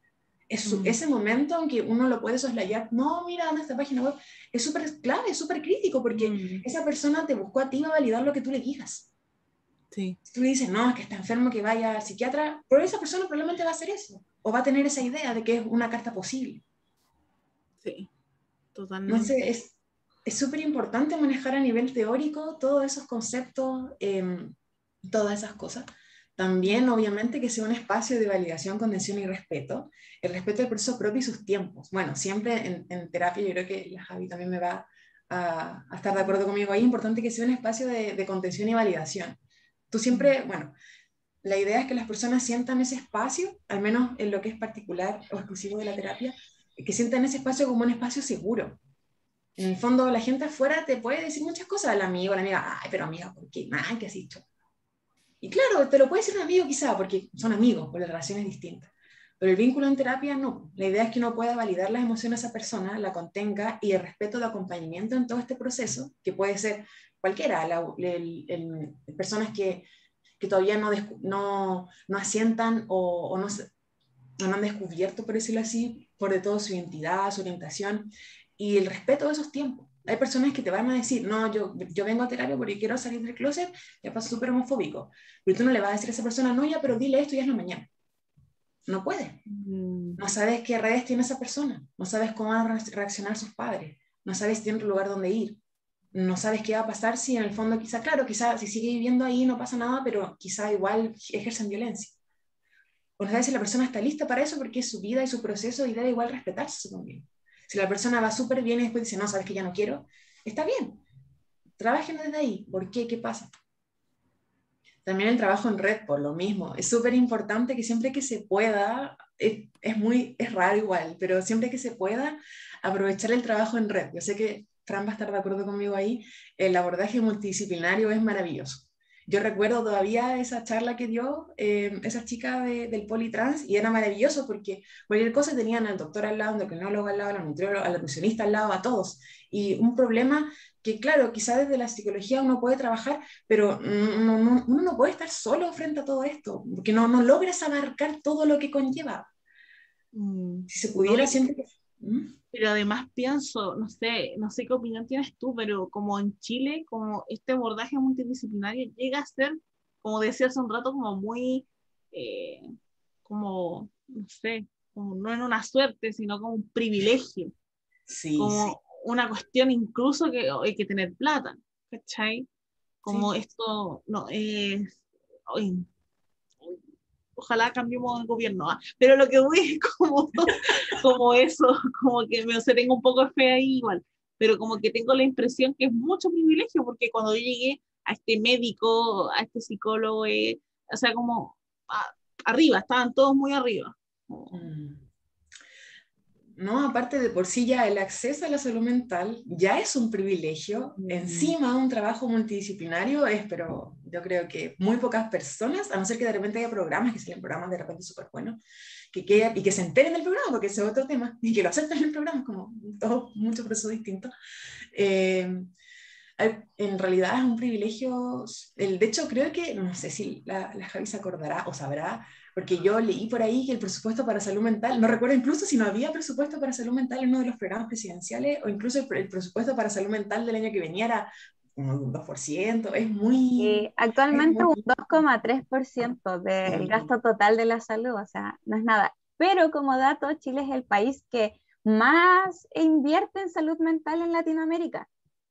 Ese momento, aunque uno lo puede soslayar, no, mira, anda esta página web, es súper clave, es súper crítico, porque esa persona te buscó a ti a validar lo que tú le digas. Sí. Si tú le dices, no, es que está enfermo, que vaya al psiquiatra, pero esa persona probablemente va a hacer eso, o va a tener esa idea de que es una carta posible. Sí, Entonces, totalmente. es súper importante manejar a nivel teórico todos esos conceptos, todas esas cosas. También, obviamente, que sea un espacio de validación, contención y respeto. El respeto del proceso propio y sus tiempos. Bueno, siempre en terapia, yo creo que la Javi también me va a estar de acuerdo conmigo. Ahí es importante que sea un espacio de contención y validación. Tú siempre, bueno, la idea es que las personas sientan ese espacio, al menos en lo que es particular o exclusivo de la terapia, que sientan ese espacio como un espacio seguro. En el fondo, la gente afuera te puede decir muchas cosas al amigo, a la amiga, ay, pero amiga, ¿por qué? Ay, ¿qué has dicho? Y claro, te lo puede decir un amigo quizá, porque son amigos, por la relación es distinta. Pero el vínculo en terapia no. La idea es que uno pueda validar las emociones de esa persona, la contenga y el respeto de acompañamiento en todo este proceso, que puede ser cualquiera, personas que todavía no asientan o no han descubierto, por decirlo así, por de todo su identidad, su orientación y el respeto de esos tiempos. Hay personas que te van a decir, no, yo vengo a terapia porque quiero salir del closet, ya pasa súper homofóbico. Pero tú no le vas a decir a esa persona, no, ya, pero dile esto, ya es la mañana. No puede. No sabes qué redes tiene esa persona. No sabes cómo van a reaccionar sus padres. No sabes si tiene un lugar donde ir. No sabes qué va a pasar si en el fondo quizá, claro, quizá si sigue viviendo ahí no pasa nada, pero quizá igual ejercen violencia. O no sabes si la persona está lista para eso porque es su vida y su proceso y debe igual respetarse también. Si la persona va súper bien y después dice, no, sabes que ya no quiero, está bien. Trabajen desde ahí. ¿Por qué? ¿Qué pasa? También el trabajo en red, por lo mismo. Es súper importante que siempre que se pueda, es raro igual, pero siempre que se pueda, aprovechar el trabajo en red. Yo sé que Fran va a estar de acuerdo conmigo ahí, el abordaje multidisciplinario es maravilloso. Yo recuerdo todavía esa charla que dio esa chica del Politrans y era maravilloso porque cualquier cosa tenían al doctor al lado, al endocrinólogo al lado, al nutriólogo, al nutricionista al lado, a todos. Y un problema que, claro, quizás desde la psicología uno puede trabajar, pero uno no puede estar solo frente a todo esto, porque no logras abarcar todo lo que conlleva. Si se No, pudiera siempre... ¿Mm? pero además pienso, no sé qué opinión tienes tú, pero como en Chile, como este abordaje multidisciplinario llega a ser, como decía hace un rato, como muy, eh, como, no sé, como no en una suerte, sino como un privilegio, Sí, sí, como una cuestión incluso que hay que tener plata, ¿cachai? Como sí. esto no es, ay, ojalá cambiemos de gobierno, ¿ah? Pero lo que voy es como eso, como que me, o sea, tengo un poco de fe ahí igual, pero como que tengo la impresión que es mucho privilegio, porque cuando yo llegué a este médico, a este psicólogo, o sea, como arriba, estaban todos muy arriba. Mm. No, aparte de por sí ya el acceso a la salud mental ya es un privilegio, Mm, encima un trabajo multidisciplinario es, pero yo creo que muy pocas personas, a no ser que de repente haya programas, que salen programas de repente súper buenos, y que se enteren del programa, porque ese es otro tema, y que lo acepten en el programa, como todo, muchos procesos distintos. Eh, en realidad es un privilegio, de hecho creo que, no sé si la Javi se acordará o sabrá, porque yo leí por ahí que el presupuesto para salud mental, no recuerdo incluso si no había presupuesto para salud mental en uno de los programas presidenciales, o incluso el presupuesto para salud mental del año que venía era como un 2%, es Actualmente muy... un 2,3% del Sí, gasto total de la salud, o sea, no es nada. Pero como dato, Chile es el país que más invierte en salud mental en Latinoamérica.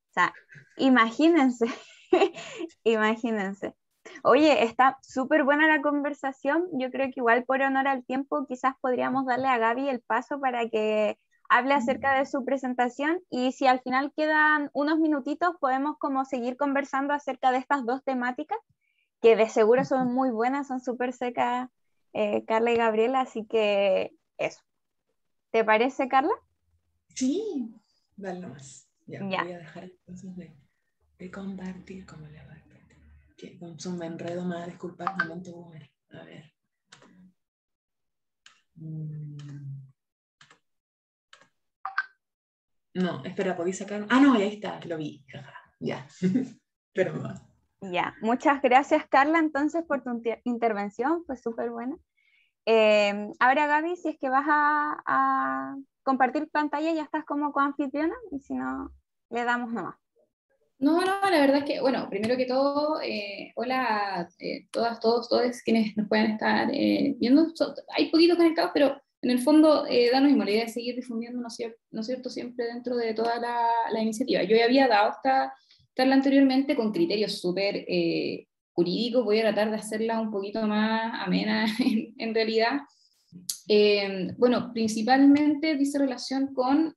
O sea, imagínense, imagínense. Oye, está súper buena la conversación. Yo creo que igual por honor al tiempo, quizás podríamos darle a Gaby el paso para que hable acerca de su presentación y si al final quedan unos minutitos, podemos como seguir conversando acerca de estas dos temáticas, que de seguro son muy buenas, son súper secas, Carla y Gabriela, así que eso. ¿Te parece, Carla? sí, dale nomás. Ya, Ya. voy a dejar entonces de... De compartir, ¿cómo le va a compartir? Que con su me enredo más, disculpad, momento boomer. A ver. No, espera, ¿podéis sacar? Ah, no, ahí está, lo vi. Ya. Perdón. Ya, muchas gracias Carla entonces por tu intervención, fue súper buena. Ahora Gaby, si es que vas a compartir pantalla, ya estás como coanfitriona y si no, le damos nomás. No, la verdad es que, bueno, primero que todo, hola a todas, todos quienes nos puedan estar viendo. Hay poquitos conectados, pero en el fondo da lo mismo, la idea de seguir difundiendo, ¿no es cierto?, siempre dentro de toda la iniciativa. Yo ya había dado esta charla anteriormente con criterios súper jurídicos, voy a tratar de hacerla un poquito más amena en realidad. Bueno, principalmente dice relación con,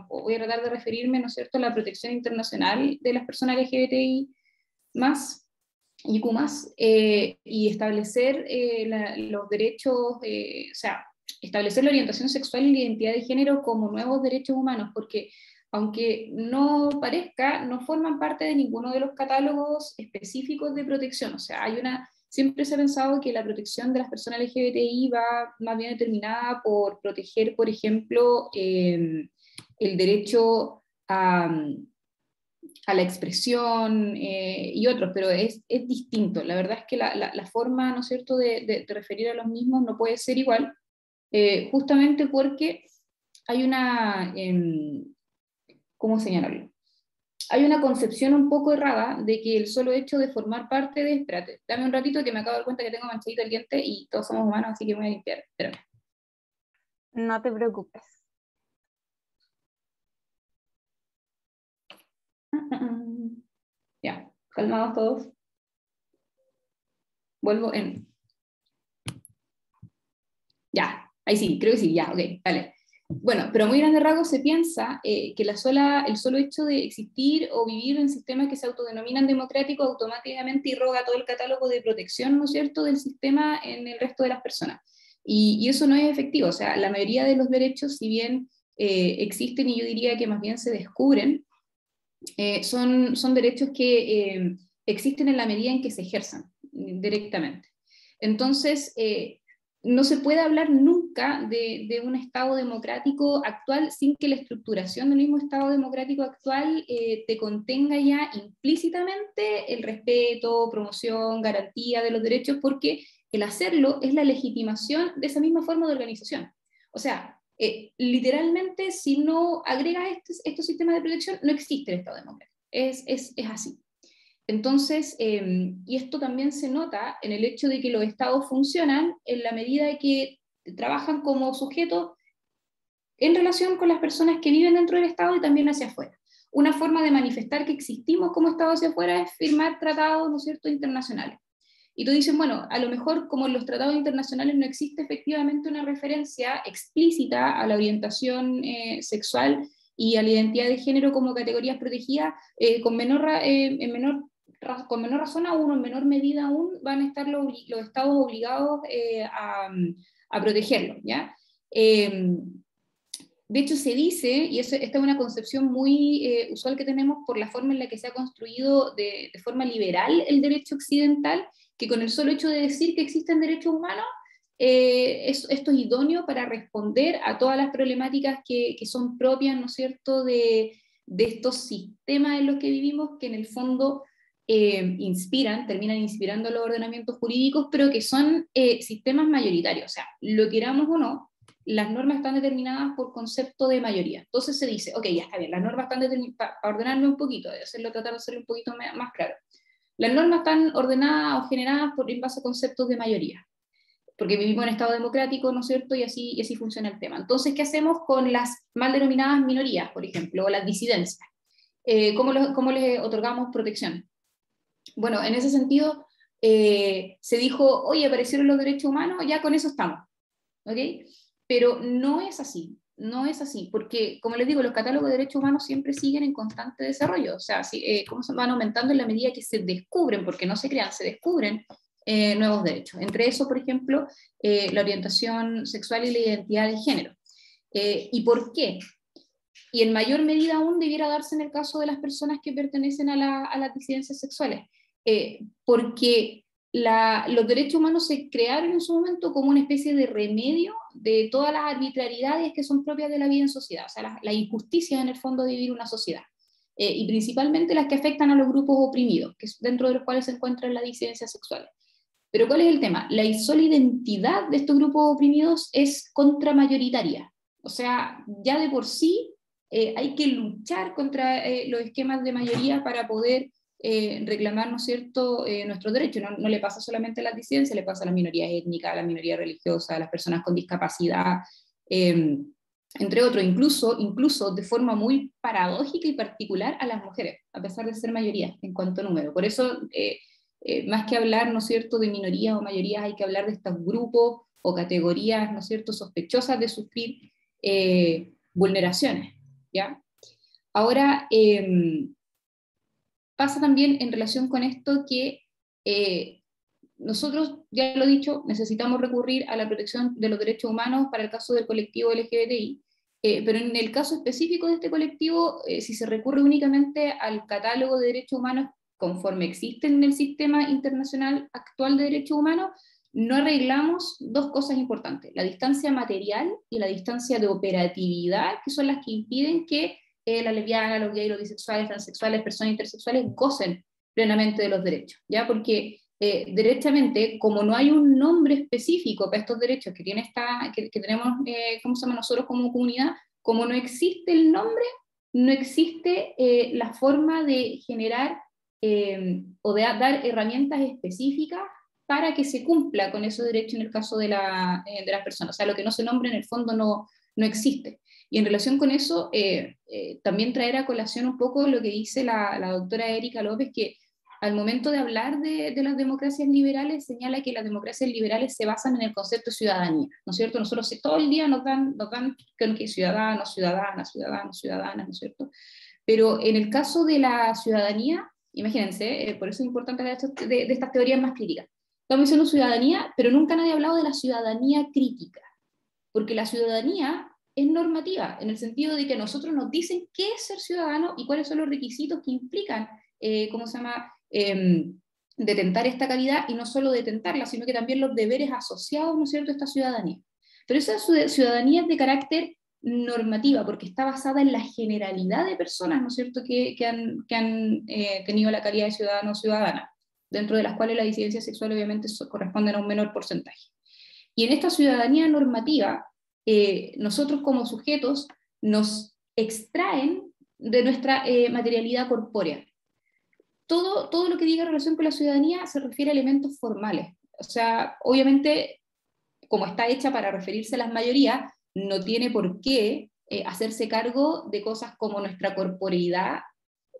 voy a tratar de referirme, ¿no es cierto?, a la protección internacional de las personas LGBTI+, IQ+, y establecer los derechos, o sea, establecer la orientación sexual y la identidad de género como nuevos derechos humanos, porque aunque no parezca, no forman parte de ninguno de los catálogos específicos de protección, o sea, siempre se ha pensado que la protección de las personas LGBTI va más bien determinada por proteger, por ejemplo, el derecho a la expresión y otros, pero es distinto. La verdad es que la forma, ¿no es cierto?, de referir a los mismos no puede ser igual, justamente porque hay una, ¿cómo señalarlo? Hay una concepción un poco errada de que el solo hecho de formar parte de... Espérate, dame un ratito que me acabo de dar cuenta que tengo manchadito el diente y todos somos humanos, así que me voy a limpiar. Espérame. No te preocupes. Ya, calmados todos. Vuelvo en... Ya, ahí sí, creo que sí, ya, ok, vale. Bueno, pero a muy grande rasgos se piensa que el solo hecho de existir o vivir en sistemas que se autodenominan democráticos automáticamente irroga todo el catálogo de protección, ¿no es cierto?, del sistema en el resto de las personas. Y eso no es efectivo, o sea, la mayoría de los derechos, si bien existen y yo diría que más bien se descubren, son derechos que existen en la medida en que se ejerzan directamente. Entonces, no se puede hablar nunca de un Estado democrático actual sin que la estructuración del mismo Estado democrático actual te contenga ya implícitamente el respeto, promoción, garantía de los derechos, porque el hacerlo es la legitimación de esa misma forma de organización. O sea, literalmente, si no agregas estos sistemas de protección, no existe el Estado democrático. Es así. Entonces, y esto también se nota en el hecho de que los estados funcionan en la medida de que trabajan como sujetos en relación con las personas que viven dentro del estado y también hacia afuera. Una forma de manifestar que existimos como estado hacia afuera es firmar tratados, ¿no es cierto?, internacionales. Y tú dices, bueno, a lo mejor como en los tratados internacionales no existe efectivamente una referencia explícita a la orientación sexual y a la identidad de género como categorías protegidas, con menor razón aún o en menor medida aún van a estar los estados obligados a protegerlo, ¿ya? De hecho, se dice, y esta es una concepción muy usual que tenemos por la forma en la que se ha construido de forma liberal el derecho occidental, que con el solo hecho de decir que existen derechos humanos, esto es idóneo para responder a todas las problemáticas que son propias, ¿no es cierto?, de estos sistemas en los que vivimos, que en el fondo terminan inspirando los ordenamientos jurídicos, pero que son sistemas mayoritarios. O sea, lo queramos o no, las normas están determinadas por concepto de mayoría. Entonces se dice, ok, ya está bien, las normas están determinadas, para ordenarme un poquito, tratar de hacerlo un poquito más claro. Las normas están ordenadas o generadas en base a conceptos de mayoría, porque vivimos en estado democrático, ¿no es cierto? Y así funciona el tema. Entonces, ¿qué hacemos con las mal denominadas minorías, por ejemplo, o las disidencias? ¿Cómo les otorgamos protección? Bueno, en ese sentido, se dijo, oye, aparecieron los derechos humanos, ya con eso estamos, ¿ok? Pero no es así, porque, como les digo, los catálogos de derechos humanos siempre siguen en constante desarrollo, o sea, cómo se van aumentando en la medida que se descubren, porque no se crean, se descubren nuevos derechos. Entre eso, por ejemplo, la orientación sexual y la identidad de género. ¿Y por qué? y en mayor medida aún debiera darse en el caso de las personas que pertenecen a las disidencias sexuales, porque los derechos humanos se crearon en su momento como una especie de remedio de todas las arbitrariedades que son propias de la vida en sociedad, o sea, la injusticia en el fondo de vivir una sociedad, y principalmente las que afectan a los grupos oprimidos, que es dentro de los cuales se encuentran las disidencias sexuales. Pero ¿cuál es el tema? La sola identidad de estos grupos oprimidos es contramayoritaria, o sea, ya de por sí hay que luchar contra los esquemas de mayoría para poder reclamar, ¿no es cierto?, nuestros derechos. No le pasa solamente a las disidencias, le pasa a las minorías étnicas, a las minorías religiosas, a las personas con discapacidad, entre otros, incluso de forma muy paradójica y particular a las mujeres, a pesar de ser mayoría en cuanto a número. Por eso, más que hablar, ¿no es cierto?, de minorías o mayorías, hay que hablar de estos grupos o categorías, ¿no es cierto?, sospechosas de sufrir vulneraciones, ¿ya? Ahora, pasa también en relación con esto que nosotros, ya lo he dicho, necesitamos recurrir a la protección de los derechos humanos para el caso del colectivo LGBTI, pero en el caso específico de este colectivo, si se recurre únicamente al catálogo de derechos humanos conforme existen en el sistema internacional actual de derechos humanos, no arreglamos dos cosas importantes: la distancia material y la distancia de operatividad, que son las que impiden que las lesbianas, los gays, los bisexuales, transexuales, personas intersexuales gocen plenamente de los derechos, ¿ya? Porque derechamente, como no hay un nombre específico para estos derechos que, que tenemos, ¿cómo se llama?, nosotros como comunidad, como no existe el nombre, no existe la forma de generar o de dar herramientas específicas para que se cumpla con esos derechos en el caso de las personas. O sea, lo que no se nombra en el fondo no existe. Y en relación con eso, también traer a colación un poco lo que dice la doctora Erika López, que al momento de hablar de las democracias liberales, señala que las democracias liberales se basan en el concepto de ciudadanía, ¿no es cierto? Nosotros todo el día nos dan que ciudadanos, ciudadanas, ciudadanos, ciudadanas, ¿no es cierto? Pero en el caso de la ciudadanía, imagínense, por eso es importante hablar de estas teorías más críticas. Estamos diciendo ciudadanía, pero nunca nadie ha hablado de la ciudadanía crítica, porque la ciudadanía es normativa, en el sentido de que a nosotros nos dicen qué es ser ciudadano y cuáles son los requisitos que implican, ¿cómo se llama?, detentar esta calidad, y no solo detentarla, sino que también los deberes asociados, ¿no es cierto?, a esta ciudadanía. Pero esa ciudadanía es de carácter normativa, porque está basada en la generalidad de personas, ¿no es cierto?, que han tenido la calidad de ciudadano o ciudadana, dentro de las cuales la disidencia sexual obviamente corresponde a un menor porcentaje. Y en esta ciudadanía normativa, nosotros como sujetos nos extraen de nuestra materialidad corpórea. Todo lo que diga en relación con la ciudadanía se refiere a elementos formales. O sea, obviamente, como está hecha para referirse a las mayorías, no tiene por qué hacerse cargo de cosas como nuestra corporeidad,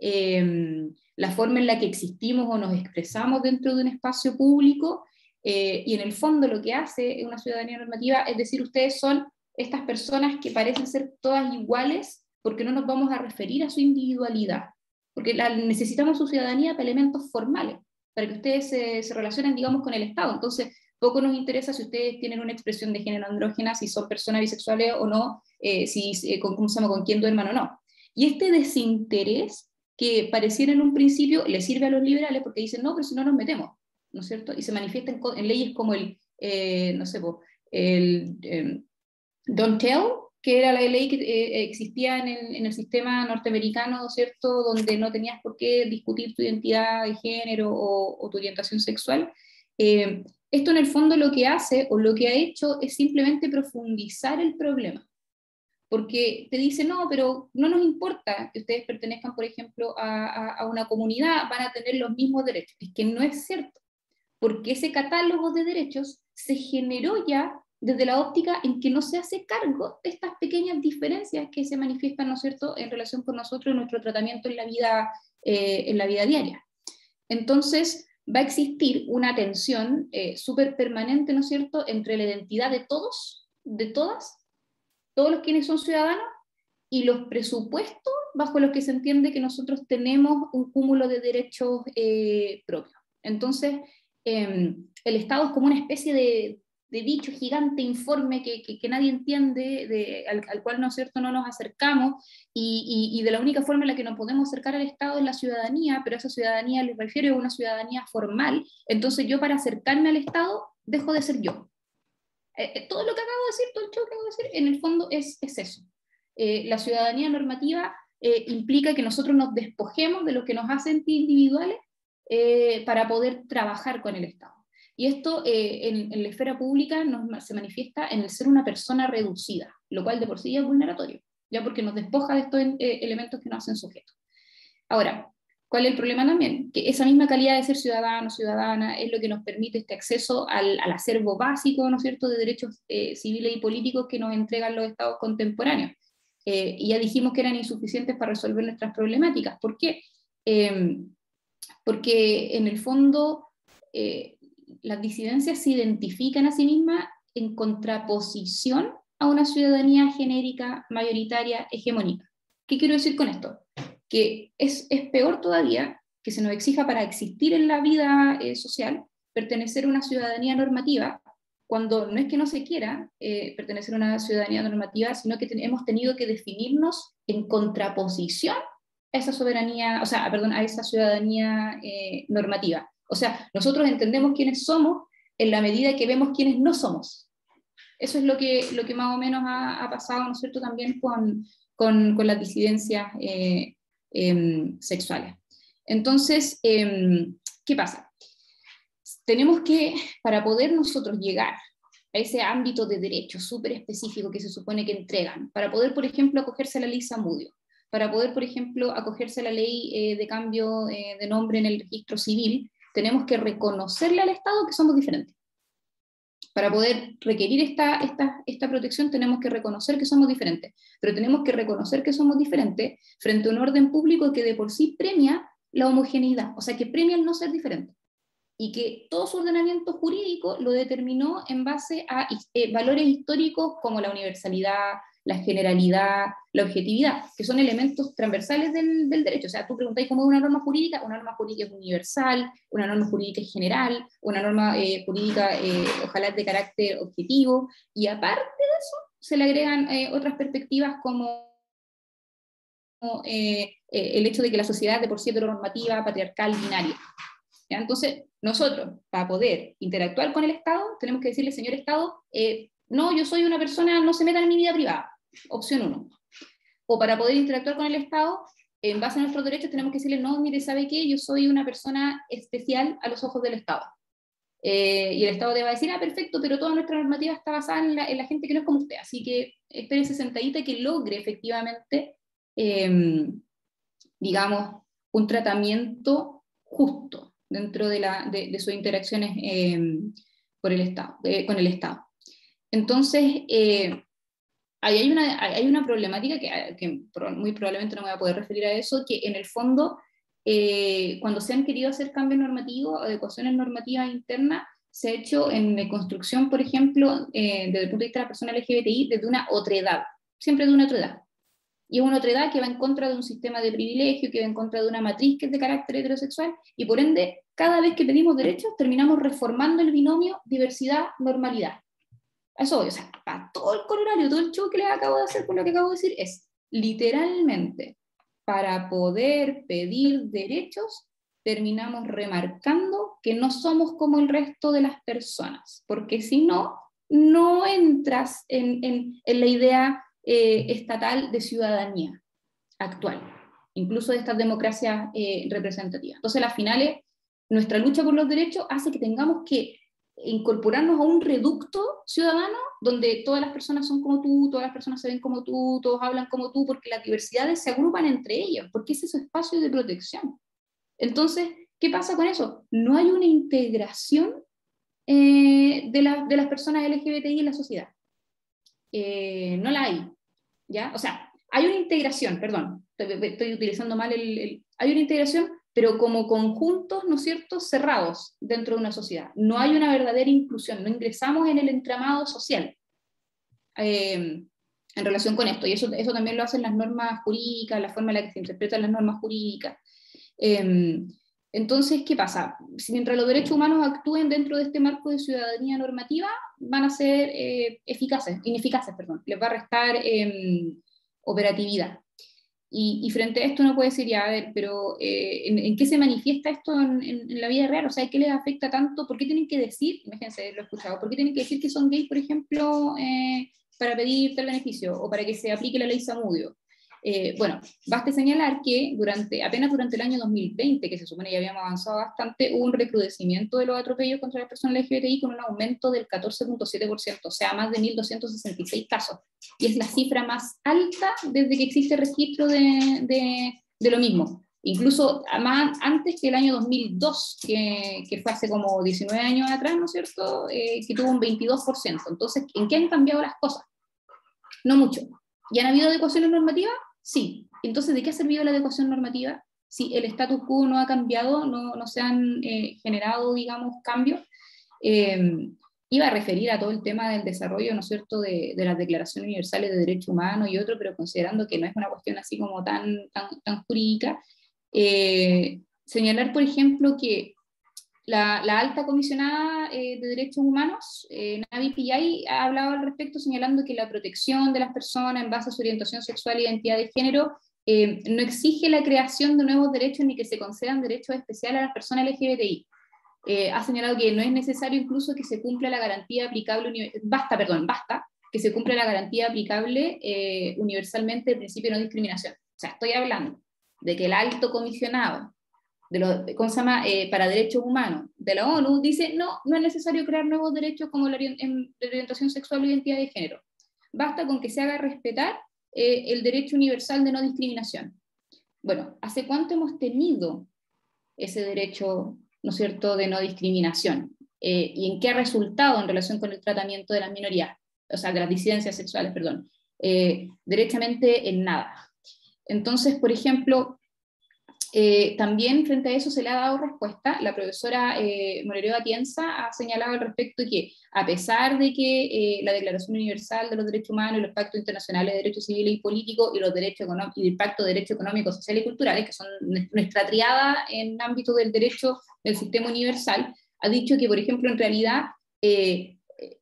la forma en la que existimos o nos expresamos dentro de un espacio público, y en el fondo lo que hace una ciudadanía normativa es decir, ustedes son estas personas que parecen ser todas iguales, porque no nos vamos a referir a su individualidad, porque necesitamos su ciudadanía para elementos formales, para que ustedes se relacionen, digamos, con el Estado. Entonces, poco nos interesa si ustedes tienen una expresión de género andrógena, si son personas bisexuales o no, ¿cómo se llama?, con quién duerman o no. Y este desinterés que pareciera en un principio le sirve a los liberales porque dicen, no, pero si no nos metemos, ¿no es cierto? Y se manifiesta en leyes como no sé, Don't Tell, que era la ley que existía en el sistema norteamericano, ¿no es cierto?, donde no tenías por qué discutir tu identidad de género o tu orientación sexual. Esto en el fondo lo que hace, o lo que ha hecho, es simplemente profundizar el problema. Porque te dice, no, pero no nos importa que ustedes pertenezcan, por ejemplo, a una comunidad, van a tener los mismos derechos. Es que no es cierto, porque ese catálogo de derechos se generó ya desde la óptica en que no se hace cargo de estas pequeñas diferencias que se manifiestan, ¿no es cierto?, en relación con nosotros y nuestro tratamiento en la vida diaria. Entonces, va a existir una tensión súper permanente, ¿no es cierto?, entre la identidad de todos, de todas, todos los quienes son ciudadanos, y los presupuestos bajo los que se entiende que nosotros tenemos un cúmulo de derechos propios. Entonces, el Estado es como una especie bicho gigante, informe, que nadie entiende, al cual, ¿no es cierto?, no nos acercamos, y de la única forma en la que nos podemos acercar al Estado es la ciudadanía, pero esa ciudadanía, les refiero, a una ciudadanía formal. Entonces yo, para acercarme al Estado, dejo de ser yo. Todo lo que acabo de decir, todo el show que acabo de decir, en el fondo es eso. La ciudadanía normativa implica que nosotros nos despojemos de lo que nos hace individuales para poder trabajar con el Estado. Y esto en la esfera pública se manifiesta en el ser una persona reducida, lo cual de por sí ya es vulneratorio, ya porque nos despoja de estos elementos que nos hacen sujetos. Ahora, ¿cuál es el problema también? Que esa misma calidad de ser ciudadano, ciudadana, es lo que nos permite este acceso al acervo básico, ¿no es cierto?, de derechos civiles y políticos que nos entregan los estados contemporáneos. Y ya dijimos que eran insuficientes para resolver nuestras problemáticas. ¿Por qué? Porque en el fondo las disidencias se identifican a sí mismas en contraposición a una ciudadanía genérica, mayoritaria, hegemónica. ¿Qué quiero decir con esto? Que es peor todavía que se nos exija para existir en la vida social pertenecer a una ciudadanía normativa, cuando no es que no se quiera pertenecer a una ciudadanía normativa, sino que hemos tenido que definirnos en contraposición a esa soberanía, o sea, perdón, a esa ciudadanía normativa. O sea, nosotros entendemos quiénes somos en la medida que vemos quiénes no somos. Eso es lo que más o menos ha pasado, ¿no es cierto?, también con las disidencias sexuales. Entonces, ¿qué pasa? Tenemos que, para poder nosotros llegar a ese ámbito de derecho súper específico que se supone que entregan, para poder, por ejemplo, acogerse a la ley Zamudio, para poder, por ejemplo, acogerse a la ley de cambio de nombre en el registro civil, tenemos que reconocerle al Estado que somos diferentes. Para poder requerir esta protección tenemos que reconocer que somos diferentes, pero tenemos que reconocer que somos diferentes frente a un orden público que de por sí premia la homogeneidad, o sea, que premia el no ser diferente, y que todo su ordenamiento jurídico lo determinó en base a valores históricos como la universalidad, la generalidad, la objetividad, que son elementos transversales del derecho. O sea, tú preguntáis cómo es una norma jurídica es universal, una norma jurídica es general, una norma jurídica ojalá es de carácter objetivo, y aparte de eso se le agregan otras perspectivas como el hecho de que la sociedad de por sí es heteronormativa, patriarcal, binaria. ¿Ya? Entonces, nosotros, para poder interactuar con el Estado, tenemos que decirle, señor Estado, no, yo soy una persona, no se metan en mi vida privada, opción 1. O para poder interactuar con el Estado, en base a nuestros derechos, tenemos que decirle, no, mire, ¿sabe qué? Yo soy una persona especial a los ojos del Estado. Y el Estado te va a decir, perfecto, pero toda nuestra normativa está basada en la gente que no es como usted, así que espérese sentadita que logre efectivamente, digamos, un tratamiento justo dentro de sus interacciones con el Estado. Entonces, hay una problemática que muy probablemente no me voy a poder referir a eso, que en el fondo, cuando se han querido hacer cambios normativos, adecuaciones normativas internas, se ha hecho en construcción, por ejemplo, desde el punto de vista de la persona LGBTI, desde una otredad, siempre de una otredad. Y es una otredad que va en contra de un sistema de privilegio, que va en contra de una matriz que es de carácter heterosexual, y por ende, cada vez que pedimos derechos, terminamos reformando el binomio diversidad-normalidad. Eso, o sea, para todo el corolario, todo el show que les acabo de hacer con lo que acabo de decir, es literalmente, para poder pedir derechos, terminamos remarcando que no somos como el resto de las personas, porque si no, no entras en la idea estatal de ciudadanía actual, incluso de estas democracias representativas. Entonces, a las finales, nuestra lucha por los derechos hace que tengamos que incorporarnos a un reducto ciudadano donde todas las personas son como tú, todas las personas se ven como tú, todos hablan como tú, porque las diversidades se agrupan entre ellas, porque ese es su espacio de protección. Entonces, ¿qué pasa con eso? No hay una integración de las personas LGBTI en la sociedad. No la hay, ¿ya? O sea, hay una integración, perdón, estoy utilizando mal hay una integración, pero como conjuntos, ¿no es cierto?, cerrados dentro de una sociedad. No hay una verdadera inclusión, no ingresamos en el entramado social en relación con esto, y eso también lo hacen las normas jurídicas, la forma en la que se interpretan las normas jurídicas. Entonces, ¿qué pasa? Si mientras los derechos humanos actúen dentro de este marco de ciudadanía normativa, van a ser ineficaces, les va a restar operatividad. Y frente a esto uno puede decir, ya, a ver, pero ¿en qué se manifiesta esto en la vida real? O sea, ¿qué les afecta tanto? ¿Por qué tienen que decir, imagínense, lo he escuchado, ¿por qué tienen que decir que son gays, por ejemplo, para pedir tal beneficio o para que se aplique la ley Zamudio? Bueno, basta señalar que apenas durante el año 2020, que se supone ya habíamos avanzado bastante, hubo un recrudecimiento de los atropellos contra las personas LGBTI con un aumento del 14.7%, o sea, más de 1.266 casos. Y es la cifra más alta desde que existe registro de lo mismo. Incluso más antes que el año 2002, que fue hace como 19 años atrás, ¿no es cierto?, que tuvo un 22%. Entonces, ¿en qué han cambiado las cosas? No mucho. ¿Y han habido adecuaciones normativas? Sí. Entonces, ¿de qué ha servido la adecuación normativa? Si el status quo no ha cambiado, no se han generado, digamos, cambios. Iba a referir a todo el tema del desarrollo, ¿no es cierto?, de las declaraciones universales de derechos humanos y otro, pero considerando que no es una cuestión así como tan jurídica. Señalar, por ejemplo, que la alta comisionada de derechos humanos, Navi Pillay, ha hablado al respecto señalando que la protección de las personas en base a su orientación sexual e identidad de género no exige la creación de nuevos derechos ni que se concedan derechos especiales a las personas LGBTI. Ha señalado que no es necesario incluso que se cumpla la garantía aplicable, basta que se cumpla la garantía aplicable universalmente del principio de no discriminación. O sea, estoy hablando de que el alto comisionado para derechos humanos de la ONU dice no es necesario crear nuevos derechos como la orientación sexual o identidad de género. Basta con que se haga respetar el derecho universal de no discriminación. Bueno, ¿hace cuánto hemos tenido ese derecho, ¿no es cierto?, de no discriminación? ¿Y en qué ha resultado en relación con el tratamiento de las minorías? O sea, de las disidencias sexuales, perdón. Derechamente en nada. Entonces, por ejemplo, también frente a eso se le ha dado respuesta. La profesora Morereo Atienza ha señalado al respecto que a pesar de que la Declaración Universal de los Derechos Humanos y los Pactos Internacionales de Derechos Civiles y Políticos y y el Pacto de Derechos Económicos, Sociales y Culturales, que son nuestra triada en ámbito del derecho del sistema universal, ha dicho que, por ejemplo, en realidad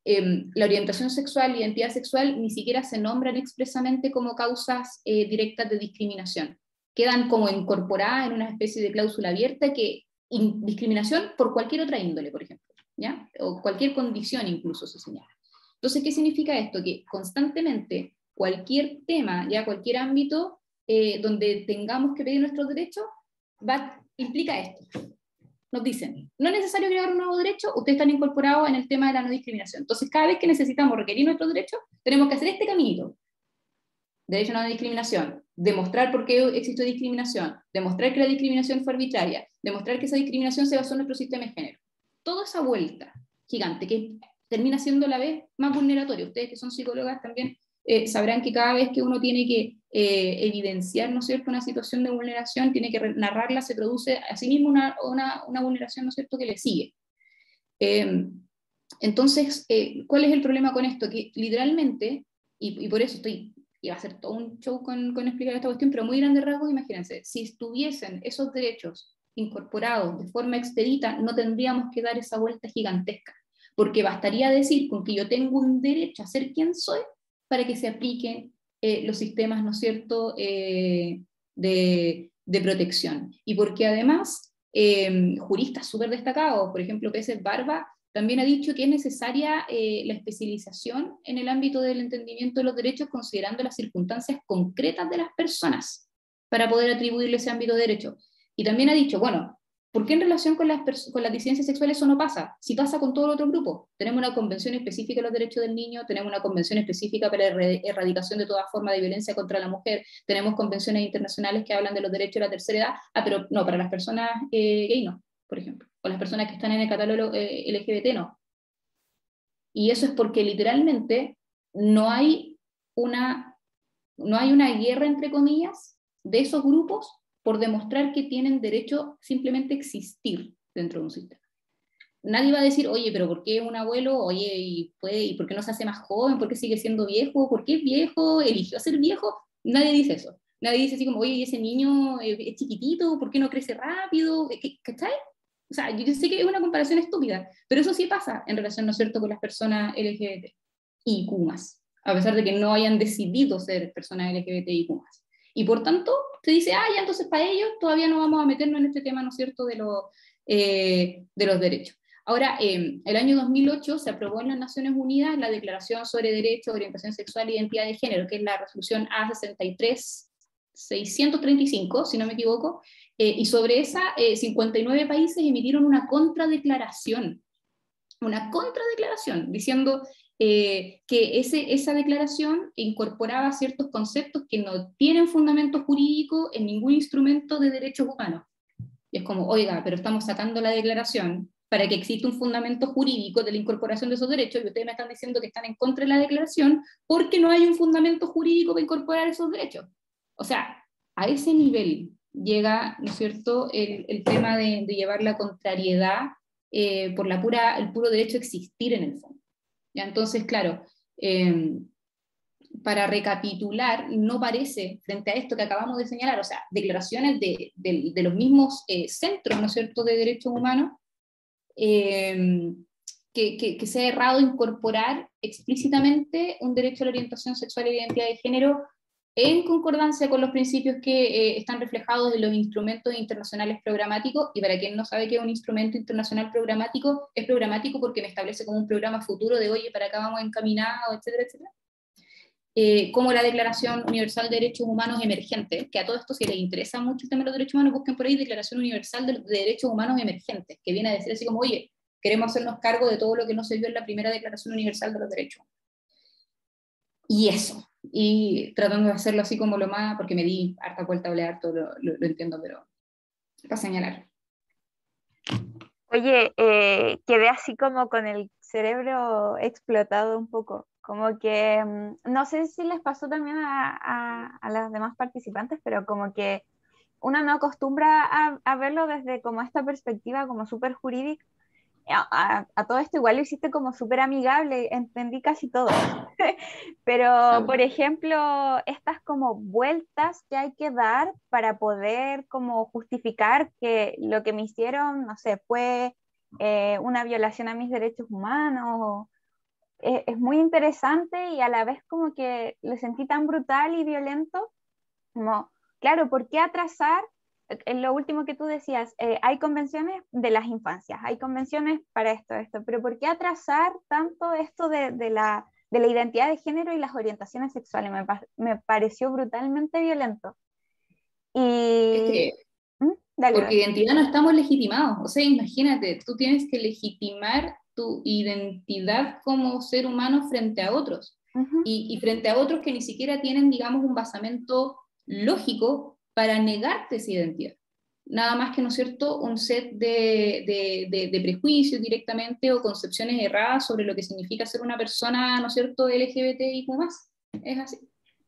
la orientación sexual y identidad sexual ni siquiera se nombran expresamente como causas directas de discriminación. Quedan como incorporadas en una especie de cláusula abierta discriminación por cualquier otra índole, por ejemplo, ¿ya? O cualquier condición incluso se señala. Entonces, ¿qué significa esto? Que constantemente cualquier tema, ya cualquier ámbito donde tengamos que pedir nuestros derechos, implica esto. Nos dicen, no es necesario crear un nuevo derecho, ustedes están incorporados en el tema de la no discriminación. Entonces, cada vez que necesitamos requerir nuestros derechos, tenemos que hacer este caminito. Derecho a no discriminación, demostrar por qué existe discriminación, demostrar que la discriminación fue arbitraria, demostrar que esa discriminación se basó en nuestro sistema de género. Toda esa vuelta gigante que termina siendo a la vez más vulneratoria. Ustedes que son psicólogas también sabrán que cada vez que uno tiene que evidenciar, ¿no es cierto?, una situación de vulneración, tiene que narrarla, se produce a sí mismo una vulneración, ¿no es cierto?, que le sigue. Entonces, ¿cuál es el problema con esto? Que literalmente, y por eso iba a ser todo un show con explicar esta cuestión, pero muy grande rasgos, imagínense, si estuviesen esos derechos incorporados de forma expedita, no tendríamos que dar esa vuelta gigantesca, porque bastaría decir con que yo tengo un derecho a ser quien soy para que se apliquen los sistemas, ¿no es cierto?, de protección. Y porque además, juristas súper destacados, por ejemplo, Peces Barba, también ha dicho que es necesaria la especialización en el ámbito del entendimiento de los derechos, considerando las circunstancias concretas de las personas para poder atribuirle ese ámbito de derecho. Y también ha dicho, bueno, ¿por qué en relación con las disidencias sexuales eso no pasa? Si pasa con todo el otro grupo. Tenemos una convención específica de los derechos del niño, tenemos una convención específica para la erradicación de toda forma de violencia contra la mujer, tenemos convenciones internacionales que hablan de los derechos de la tercera edad, pero no, para las personas gay no, por ejemplo, o las personas que están en el catálogo LGBT no. Y eso es porque literalmente no hay una guerra, entre comillas, de esos grupos por demostrar que tienen derecho simplemente a existir dentro de un sistema. Nadie va a decir, oye, pero ¿por qué un abuelo? Oye, ¿y por qué no se hace más joven? ¿Por qué sigue siendo viejo? ¿Por qué es viejo? ¿Eligió ser viejo? Nadie dice eso. nadie dice así como, oye, ese niño es chiquitito, ¿por qué no crece rápido? ¿Cachai? O sea, yo sé que es una comparación estúpida, pero eso sí pasa en relación, ¿no es cierto?, con las personas LGBT y Q+, a pesar de que no hayan decidido ser personas LGBT y Q+. Y por tanto, se dice, ya entonces para ellos todavía no vamos a meternos en este tema, ¿no es cierto?, de los derechos. Ahora, el año 2008 se aprobó en las Naciones Unidas la Declaración sobre Derechos, Orientación Sexual e Identidad de Género, que es la resolución A63-635, si no me equivoco, y sobre esa 59 países emitieron una contradeclaración diciendo que esa declaración incorporaba ciertos conceptos que no tienen fundamento jurídico en ningún instrumento de derechos humanos. Y es como, oiga, pero estamos sacando la declaración para que exista un fundamento jurídico de la incorporación de esos derechos, y ustedes me están diciendo que están en contra de la declaración porque no hay un fundamento jurídico para incorporar esos derechos. O sea, a ese nivel llega, ¿no es cierto?, el tema de llevar la contrariedad por el puro derecho a existir en el fondo. ¿Ya? Entonces, claro, para recapitular, no parece, frente a esto que acabamos de señalar, o sea, declaraciones de los mismos centros, ¿no es cierto?, de derechos humanos, que se ha errado incorporar explícitamente un derecho a la orientación sexual e identidad de género en concordancia con los principios que están reflejados en los instrumentos internacionales programáticos. Y para quien no sabe qué es un instrumento internacional programático, es programático porque me establece como un programa futuro de, oye, para acá vamos encaminados, etcétera, etcétera. Como la Declaración Universal de Derechos Humanos Emergentes, que a todo esto, si les interesa mucho el tema de los derechos humanos, busquen por ahí Declaración Universal de Derechos Humanos Emergentes, que viene a decir así como, oye, queremos hacernos cargo de todo lo que no se vio en la primera Declaración Universal de los Derechos. Y eso, y tratando de hacerlo así como lo más, porque me di harta vuelta a hablar, todo lo entiendo, pero para señalar. Oye, quedé así como con el cerebro explotado un poco, como que no sé si les pasó también a las demás participantes, pero como que uno no acostumbra a verlo desde como esta perspectiva como súper jurídica. A todo esto igual lo hiciste como súper amigable, entendí casi todo. Pero, por ejemplo, estas como vueltas que hay que dar para poder como justificar que lo que me hicieron, no sé, fue una violación a mis derechos humanos. Es muy interesante y a la vez como que lo sentí tan brutal y violento, como, claro, ¿por qué atrasar? En lo último que tú decías, hay convenciones de las infancias, hay convenciones para esto, pero ¿por qué atrasar tanto esto de la identidad de género y las orientaciones sexuales? Me pareció brutalmente violento. Es Y... que, Dale, porque dale. identidad no estamos legitimados, o sea, imagínate, tú tienes que legitimar tu identidad como ser humano frente a otros, Ujú. y frente a otros que ni siquiera tienen, digamos, un basamento lógico para negarte esa identidad. Nada más que, ¿no es cierto?, un set de prejuicios directamente o concepciones erradas sobre lo que significa ser una persona, ¿no es cierto?, LGBTIQ+. Es así.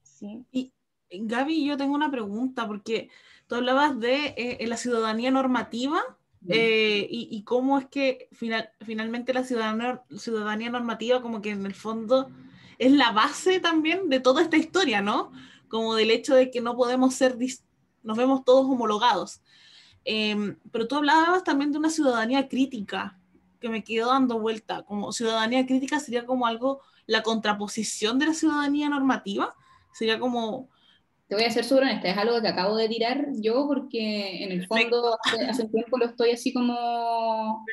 Sí. Y Gaby, yo tengo una pregunta, porque tú hablabas de la ciudadanía normativa y cómo es que finalmente la ciudadanía normativa como que en el fondo es la base también de toda esta historia, ¿no? Como del hecho de que no podemos ser, nos vemos todos homologados. Pero tú hablabas también de una ciudadanía crítica, que me quedó dando vuelta, como ciudadanía crítica sería como algo, la contraposición de la ciudadanía normativa, sería como... Te voy a ser súper honesta, es algo que acabo de tirar yo porque en el Perfecto. fondo hace un tiempo lo estoy así como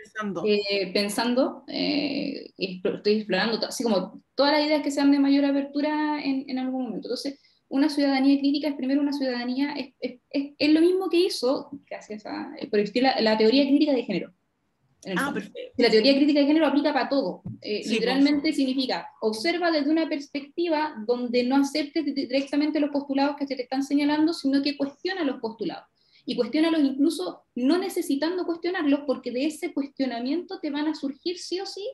pensando, estoy explorando, así como todas las ideas que sean de mayor apertura en algún momento. Entonces, una ciudadanía crítica es primero una ciudadanía, es lo mismo que hizo, gracias a, por existir la teoría crítica de género. En el fondo. Perfecto. La teoría crítica de género aplica para todo. Sí, Literalmente significa, observa desde una perspectiva donde no aceptes directamente los postulados que se te están señalando, sino que cuestiona los postulados. Y cuestiónalos incluso no necesitando cuestionarlos, porque de ese cuestionamiento te van a surgir sí o sí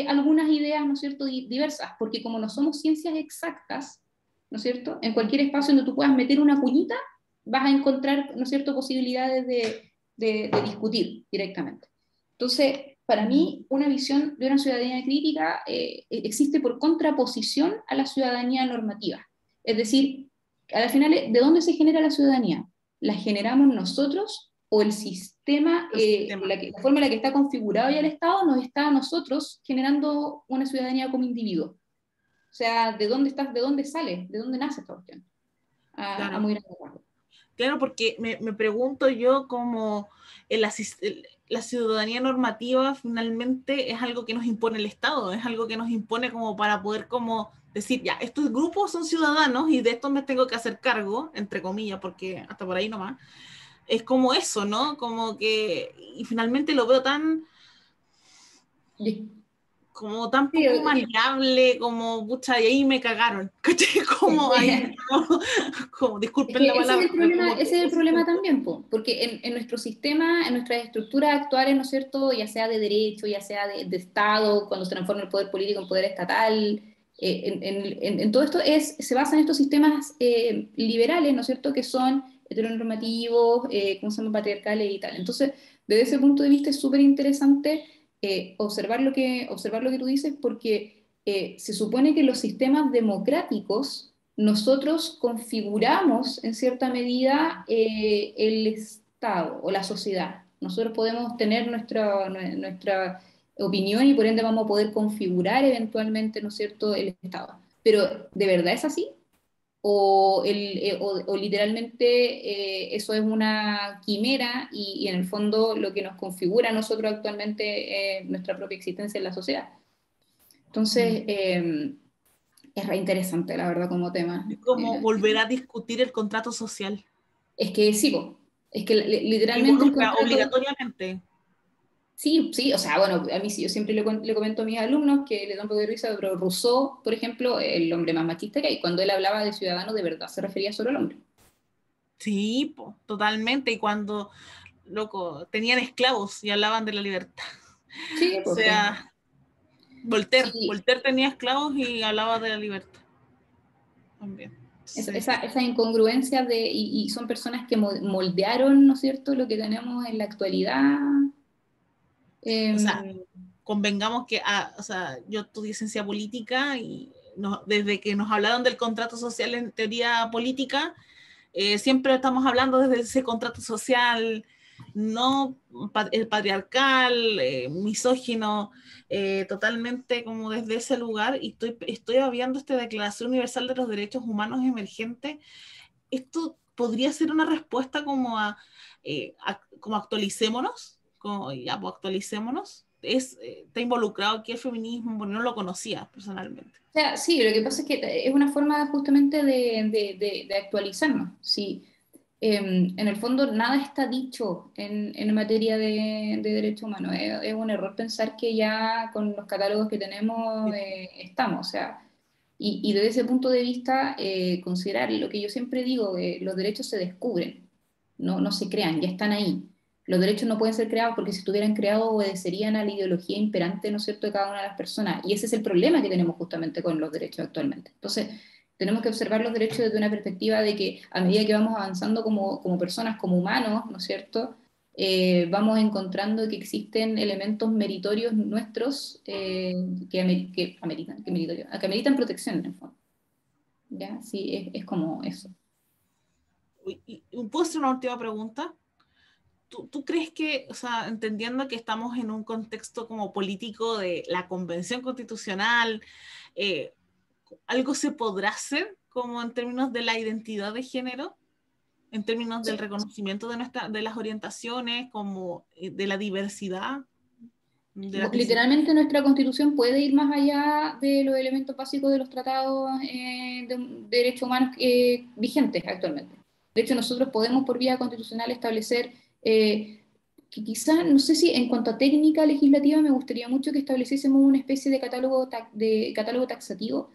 algunas ideas, ¿no es cierto?, diversas, porque como no somos ciencias exactas, ¿no es cierto?, en cualquier espacio donde tú puedas meter una cuñita, vas a encontrar, ¿no es cierto?, posibilidades de discutir directamente. Entonces, para mí, una visión de una ciudadanía crítica existe por contraposición a la ciudadanía normativa. Es decir, al final, ¿de dónde se genera la ciudadanía? ¿La generamos nosotros o el sistema, la forma en la que está configurado ya el Estado nos está a nosotros generando una ciudadanía como individuo? O sea, ¿de dónde estás, de dónde sale, de dónde nace esta cuestión? A muy grande rango. Claro, porque me pregunto yo como la ciudadanía normativa finalmente es algo que nos impone el Estado, es algo que nos impone como para poder como decir, ya, estos grupos son ciudadanos y de estos me tengo que hacer cargo, entre comillas, porque hasta por ahí nomás. Es como eso, ¿no? Como que, y finalmente lo veo tan, como tan poco maleable, como, pucha, y ahí me cagaron, ¿cachai? Como ahí, como disculpen la palabra. Ese es el problema también, porque en nuestro sistema, en nuestras estructuras actuales, ¿no es cierto?, ya sea de derecho, ya sea de Estado, cuando se transforma el poder político en poder estatal, en todo esto se basa en estos sistemas liberales, ¿no es cierto?, que son heteronormativos, ¿cómo se llama?, patriarcales y tal. Entonces, desde ese punto de vista es súper interesante observar lo que tú dices, porque se supone que los sistemas democráticos nosotros configuramos en cierta medida el Estado o la sociedad. Nosotros podemos tener nuestra opinión y por ende vamos a poder configurar eventualmente, ¿no es cierto?, el Estado. Pero, ¿de verdad es así? ¿O literalmente eso es una quimera y en el fondo lo que nos configura a nosotros actualmente nuestra propia existencia en la sociedad? Entonces, es re interesante, la verdad, como tema. Es como volver a discutir el contrato social. Es que sí, es que literalmente el contrato... Obligatoriamente. Sí, sí, o sea, bueno, a mí sí, yo siempre le comento a mis alumnos que le dan un poco de risa, pero Rousseau, por ejemplo, el hombre más machista que hay, cuando él hablaba de ciudadano, de verdad se refería solo al hombre. Sí, totalmente, y cuando, loco, tenían esclavos y hablaban de la libertad. Sí, O sea, Voltaire, sí. Voltaire tenía esclavos y hablaba de la libertad. También. Sí. Esa incongruencia y son personas que moldearon, ¿no es cierto?, lo que tenemos en la actualidad. O sea, convengamos que, o sea, yo estudié ciencia política y desde que nos hablaron del contrato social en teoría política, siempre estamos hablando desde ese contrato social, no el patriarcal, misógino, totalmente como desde ese lugar, y estoy viendo esta Declaración Universal de los Derechos Humanos emergente. Esto podría ser una respuesta como como actualicémonos, como ya, pues actualicémonos. Está involucrado aquí el feminismo, porque no lo conocía personalmente. O sea, sí, lo que pasa es que es una forma justamente de actualizarnos. Sí. En el fondo, nada está dicho en materia de derechos humanos. Es un error pensar que ya con los catálogos que tenemos estamos. O sea, y desde ese punto de vista, considerar lo que yo siempre digo, los derechos se descubren, no se crean, ya están ahí. Los derechos no pueden ser creados porque si estuvieran creados obedecerían a la ideología imperante, ¿no es cierto?, de cada una de las personas. Y ese es el problema que tenemos justamente con los derechos actualmente. Entonces, tenemos que observar los derechos desde una perspectiva de que a medida que vamos avanzando como personas, como humanos, ¿no es cierto?, vamos encontrando que existen elementos meritorios nuestros que ameritan protección en el fondo. ¿Ya? Sí, es como eso. ¿Puedo hacer una última pregunta? ¿Tú crees que, o sea, entendiendo que estamos en un contexto como político de la Convención Constitucional, algo se podrá hacer como en términos de la identidad de género? En términos del reconocimiento de las orientaciones, como de la diversidad. Literalmente nuestra constitución puede ir más allá de los elementos básicos de los tratados de derechos humanos vigentes actualmente. De hecho, nosotros podemos por vía constitucional establecer que quizá, no sé si en cuanto a técnica legislativa, me gustaría mucho que estableciésemos una especie de catálogo taxativo,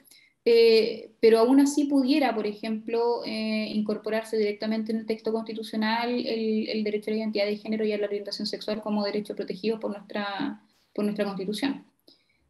pero aún así pudiera, por ejemplo, incorporarse directamente en el texto constitucional el derecho a la identidad de género y a la orientación sexual como derecho protegido por nuestra Constitución.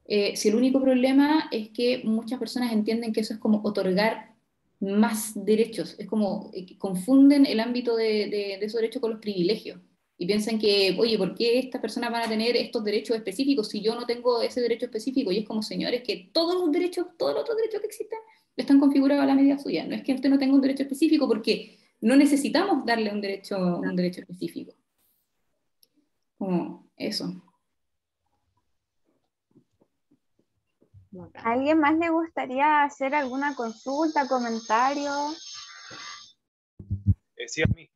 Si el único problema es que muchas personas entienden que eso es como otorgar más derechos, es como que confunden el ámbito de esos derechos con los privilegios. y piensan que, oye, ¿por qué estas personas van a tener estos derechos específicos si yo no tengo ese derecho específico? Y es como, señores, que todos los derechos, todos los otros derechos que existen, están configurados a la medida suya. No es que usted no tenga un derecho específico, porque no necesitamos darle un derecho específico. Como eso. ¿A alguien más le gustaría hacer alguna consulta, comentario? Sí, a mí.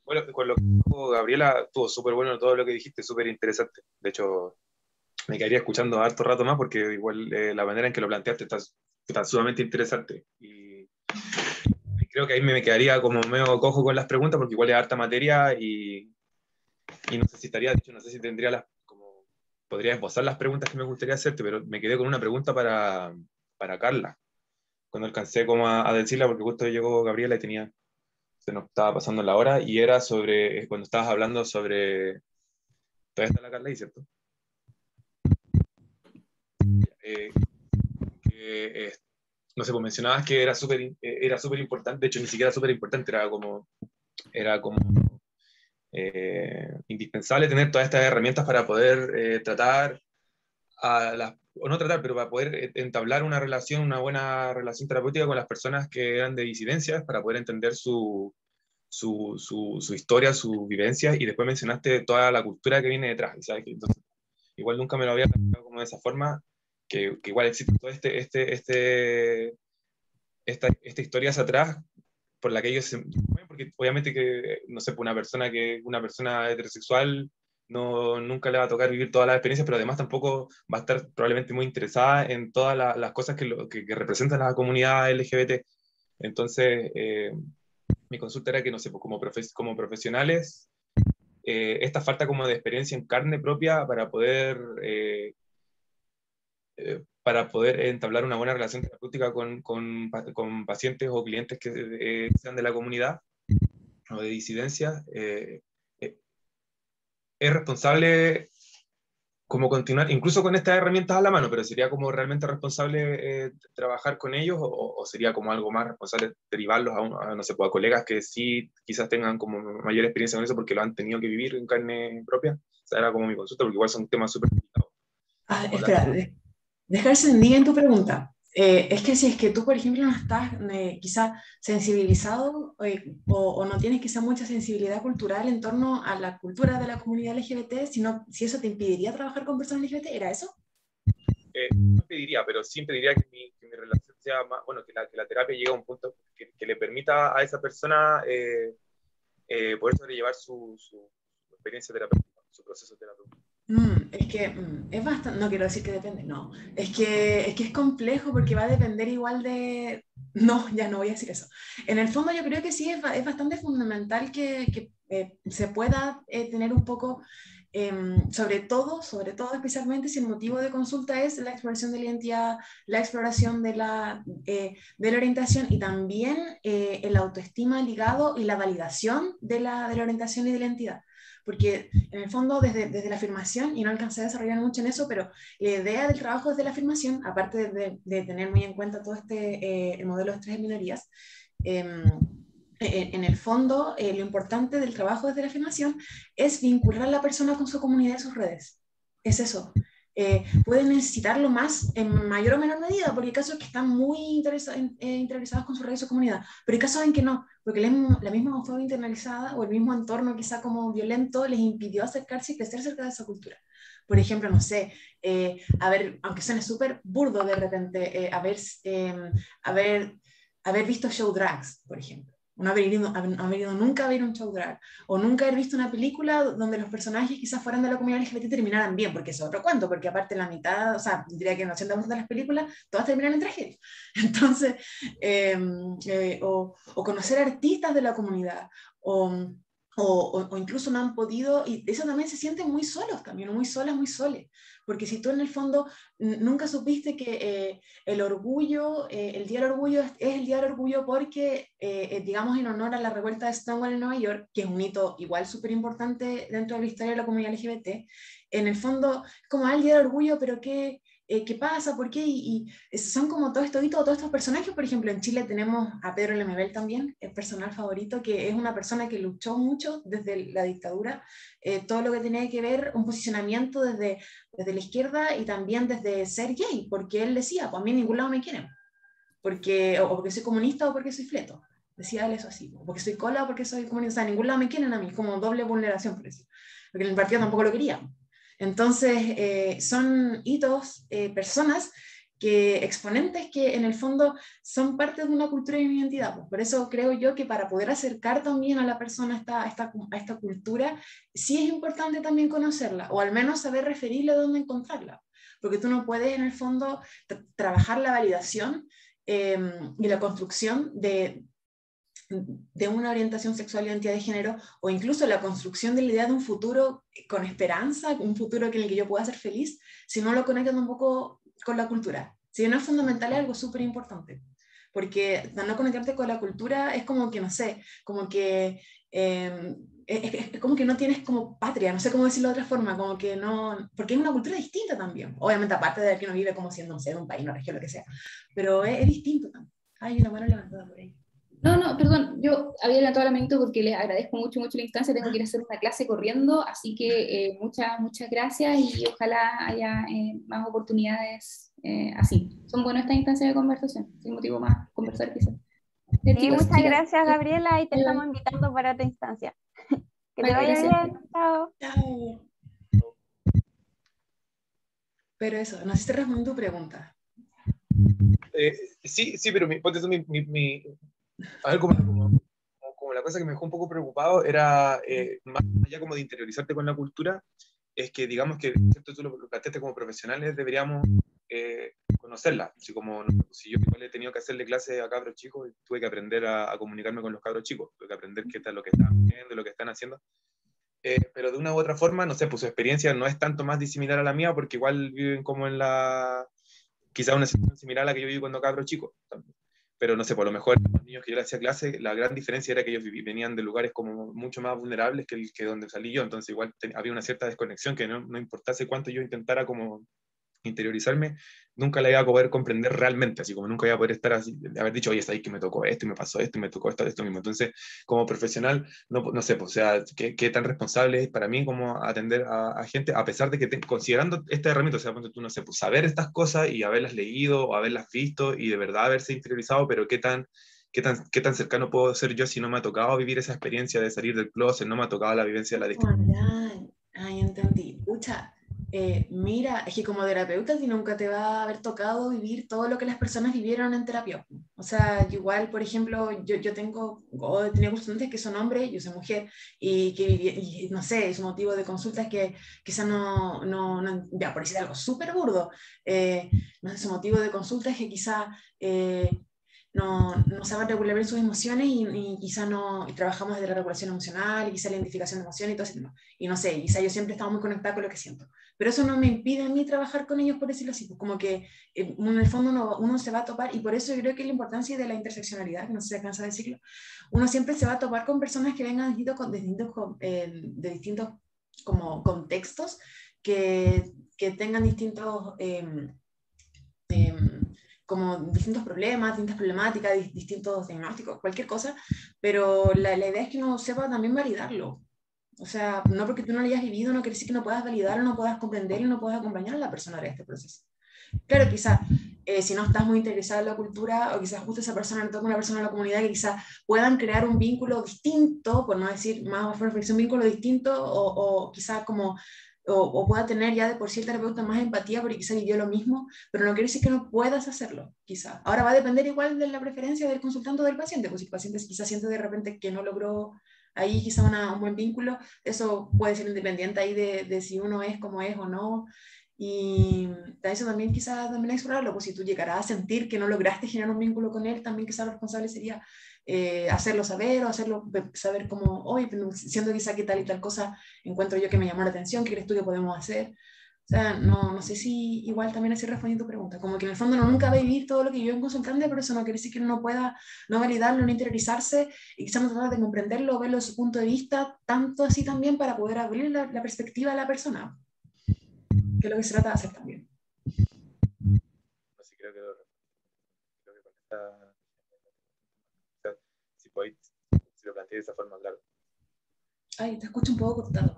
Bueno, con lo que dijo Gabriela, estuvo súper bueno todo lo que dijiste, súper interesante. De hecho, me quedaría escuchando harto rato más porque igual la manera en que lo planteaste está sumamente interesante. Y creo que ahí me quedaría como medio cojo con las preguntas porque igual es harta materia y no sé si estaría, de hecho, no sé si tendría podría esbozar las preguntas que me gustaría hacerte, pero me quedé con una pregunta para Carla, cuando alcancé como a decirla, porque justo llegó Gabriela y se nos estaba pasando la hora, y era sobre, cuando estabas hablando sobre, todavía está la Carla ahí, ¿cierto? Eh, que, no sé, pues mencionabas que era súper importante, de hecho ni siquiera súper importante, era como indispensable tener todas estas herramientas para poder tratar o no tratar, pero para poder entablar una buena relación terapéutica con las personas que eran de disidencias, para poder entender su historia, sus vivencias, y después mencionaste toda la cultura que viene detrás, ¿sabes? Entonces, igual nunca me lo había planteado como de esa forma, que igual existe todo esta historia hacia atrás, por la que ellos porque obviamente que, no sé, una persona heterosexual nunca le va a tocar vivir todas las experiencias, pero además tampoco va a estar probablemente muy interesada en todas las cosas que representan a la comunidad LGBT. Entonces, mi consulta era que, no sé, pues como profesionales, esta falta como de experiencia en carne propia para poder entablar una buena relación terapéutica con pacientes o clientes que sean de la comunidad o de disidencia, es responsable como continuar, incluso con estas herramientas a la mano, pero sería como realmente responsable trabajar con ellos, o sería como algo más responsable derivarlos no sé, pues, a colegas que sí quizás tengan como mayor experiencia con eso porque lo han tenido que vivir en carne propia. O sea, era como mi consulta, porque igual son temas súper delicados. Espera, dejarse en día en tu pregunta. Es que si es que tú, por ejemplo, no estás quizá sensibilizado o no tienes quizá mucha sensibilidad cultural en torno a la cultura de la comunidad LGBT, si eso te impediría trabajar con personas LGBT, ¿era eso? No pediría, pero sí pediría que mi relación sea más, bueno, que la terapia llegue a un punto que le permita a esa persona poder sobrellevar su experiencia terapéutica, su proceso terapéutico. Es que es bastante, no quiero decir que depende, no, es que es complejo porque va a depender igual de, no, ya no voy a decir eso. En el fondo yo creo que sí, es bastante fundamental que se pueda tener un poco, sobre todo, especialmente si el motivo de consulta es la exploración de la identidad, la exploración de la orientación, y también el autoestima ligado y la validación de la orientación y de la identidad. Porque en el fondo desde la afirmación, y no alcancé a desarrollar mucho en eso, pero la idea del trabajo desde la afirmación, aparte de tener muy en cuenta todo el modelo de estrés en minorías, en el fondo lo importante del trabajo desde la afirmación es vincular a la persona con su comunidad y sus redes. Es eso. Pueden necesitarlo más en mayor o menor medida, porque hay casos que están muy interesados con su red y su comunidad, pero hay casos en que no, porque la misma homofobia internalizada o el mismo entorno quizá como violento les impidió acercarse y crecer cerca de esa cultura. Por ejemplo, no sé, aunque suene súper burdo de repente, haber visto show drags, por ejemplo. No haber ido nunca a ver un show drag, o nunca haber visto una película donde los personajes quizás fueran de la comunidad LGBT terminaran bien, porque es otro cuento, porque aparte la mitad, o sea, diría que el 80% de las películas, todas terminan en tragedia. Entonces, o conocer artistas de la comunidad, o incluso no han podido, y eso también se sienten muy solos también, muy solas, muy soles, porque si tú en el fondo nunca supiste que el orgullo, el Día del Orgullo es el Día del Orgullo porque, digamos, en honor a la revuelta de Stonewall en Nueva York, que es un hito igual súper importante dentro de la historia de la comunidad LGBT, en el fondo, como el Día del Orgullo, pero ¿qué pasa? ¿Por qué? Y son como todos estos personajes. Por ejemplo, en Chile tenemos a Pedro Lemebel también, el personal favorito, que es una persona que luchó mucho desde la dictadura, todo lo que tenía que ver, un posicionamiento desde la izquierda y también desde ser gay, porque él decía, pues a mí en ningún lado me quieren, o porque soy comunista o porque soy fleto. Decía él eso así, o porque soy cola o porque soy comunista, en ningún lado me quieren a mí, como doble vulneración, por eso. Porque en el partido tampoco lo querían. Entonces, son hitos, personas exponentes que en el fondo son parte de una cultura y una identidad. Pues por eso creo yo que para poder acercar también a la persona a esta cultura, sí es importante también conocerla, o al menos saber referirle a dónde encontrarla. Porque tú no puedes en el fondo trabajar la validación y la construcción de una orientación sexual y identidad de género, o incluso la construcción de la idea de un futuro con esperanza, un futuro en el que yo pueda ser feliz, si no lo conectan un poco con la cultura. Si no es fundamental, es algo súper importante, porque no conectarte con la cultura es como que, no sé, como que es como que no tienes como patria, no sé cómo decirlo de otra forma, como que no, porque es una cultura distinta también, obviamente aparte de que uno vive como siendo, no sé, de un país, una región, lo que sea, pero es distinto también. Hay una buena levantada por ahí. No, perdón, yo había levantado la manito porque les agradezco mucho la instancia, tengo que ir a hacer una clase corriendo, así que muchas gracias y ojalá haya más oportunidades así. Son buenas estas instancias de conversación, sin motivo más conversar quizás. Sí, Chicos, muchas chicas, gracias, Gabriela, y te bye, estamos bye. invitando para otra instancia. Que te Vale, vaya gracias. bien, chao. Chao. Pero eso, no sé si te respondí tu pregunta. Sí, pero ponte tú a ver, como la cosa que me dejó un poco preocupado era, más allá como de interiorizarte con la cultura, es que digamos que, ¿cierto? Tú lo planteaste como profesionales, deberíamos conocerla. Así como, si yo igual he tenido que hacerle clases a cabros chicos, tuve que aprender a comunicarme con los cabros chicos, tuve que aprender qué tal lo que están viendo, lo que están haciendo. Pero de una u otra forma, no sé, pues su experiencia no es tanto más disimilar a la mía, porque igual viven como quizá una situación similar a la que yo viví cuando cabro chico también. Pero no sé, por lo mejor los niños que yo le hacía clase, la gran diferencia era que ellos venían de lugares como mucho más vulnerables que donde salí yo, entonces igual había una cierta desconexión que no importase cuánto yo intentara como interiorizarme, nunca la iba a poder comprender realmente, así como nunca iba a poder estar así, haber dicho, oye, está ahí que me tocó esto y me pasó esto y me tocó esto mismo. Entonces, como profesional, no sé, pues, o sea, ¿qué tan responsable es para mí como atender a gente, a pesar de que considerando esta herramienta, o sea, tú, no sé, pues saber estas cosas y haberlas leído o haberlas visto y de verdad haberse interiorizado, pero qué tan cercano puedo ser yo si no me ha tocado vivir esa experiencia de salir del closet, no me ha tocado la vivencia de la discriminación? Ay, entendí. Pucha, mira, es que como terapeuta a ti nunca te va a haber tocado vivir todo lo que las personas vivieron en terapia. O sea, igual, por ejemplo, yo he tenido estudiantes que son hombres, yo soy mujer, y que y no sé, su motivo de consulta es que quizás ya por decir algo súper burdo, no sé, su motivo de consulta es que quizás no saben regular bien sus emociones y quizá no, y trabajamos desde la regulación emocional y quizá la identificación de emociones y todo ese tema. Y no sé, quizá yo siempre he estado muy conectada con lo que siento. Pero eso no me impide a mí trabajar con ellos, por decirlo así, pues como que en el fondo uno se va a topar, y por eso yo creo que la importancia de la interseccionalidad, que no sé si se cansa de decirlo, uno siempre se va a topar con personas que vengan de distintos como contextos, que tengan distintos... como distintos problemas, distintas problemáticas, distintos diagnósticos, cualquier cosa, pero la idea es que uno sepa también validarlo. O sea, no porque tú no lo hayas vivido, no quiere decir que no puedas validarlo, no puedas comprenderlo, no puedas acompañar a la persona en este proceso. Claro, quizás si no estás muy interesado en la cultura, o quizás justo esa persona le toca una persona de la comunidad que quizás puedan crear un vínculo distinto, por no decir más un vínculo distinto, o quizás como o pueda tener ya de por sí el terapeuta más empatía porque quizá vivió lo mismo, pero no quiere decir que no puedas hacerlo, quizá. Ahora va a depender igual de la preferencia del consultante o del paciente, pues si el paciente quizás siente de repente que no logró ahí quizá un buen vínculo, eso puede ser independiente ahí de si uno es como es o no, y eso también quizá también explorarlo, pues si tú llegarás a sentir que no lograste generar un vínculo con él, también quizá lo responsable sería hacerlo saber, o hacerlo saber como, oye, siendo quizá que tal y tal cosa encuentro yo que me llamó la atención, ¿qué crees tú que podemos hacer? O sea, no sé si igual también así respondiendo tu pregunta, como que en el fondo uno nunca va a vivir todo lo que yo en consultante, pero eso no quiere decir que uno no pueda no validarlo, no interiorizarse, y quizás no tratar de comprenderlo, verlo desde su punto de vista, tanto así también para poder abrir la perspectiva de la persona, que es lo que se trata de hacer también. Si podéis, si lo planteé de esa forma, claro. Ay, te escucho un poco cortado.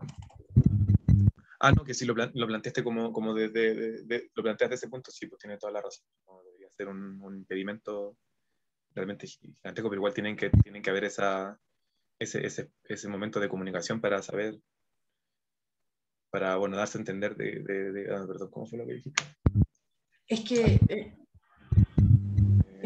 No, que si lo planteaste como lo planteas de ese punto, sí, pues tiene toda la razón. No debería ser un impedimento realmente gigantesco, pero igual tienen que haber ese momento de comunicación para saber, para, bueno, darse a entender perdón, ¿cómo fue lo que dijiste? Es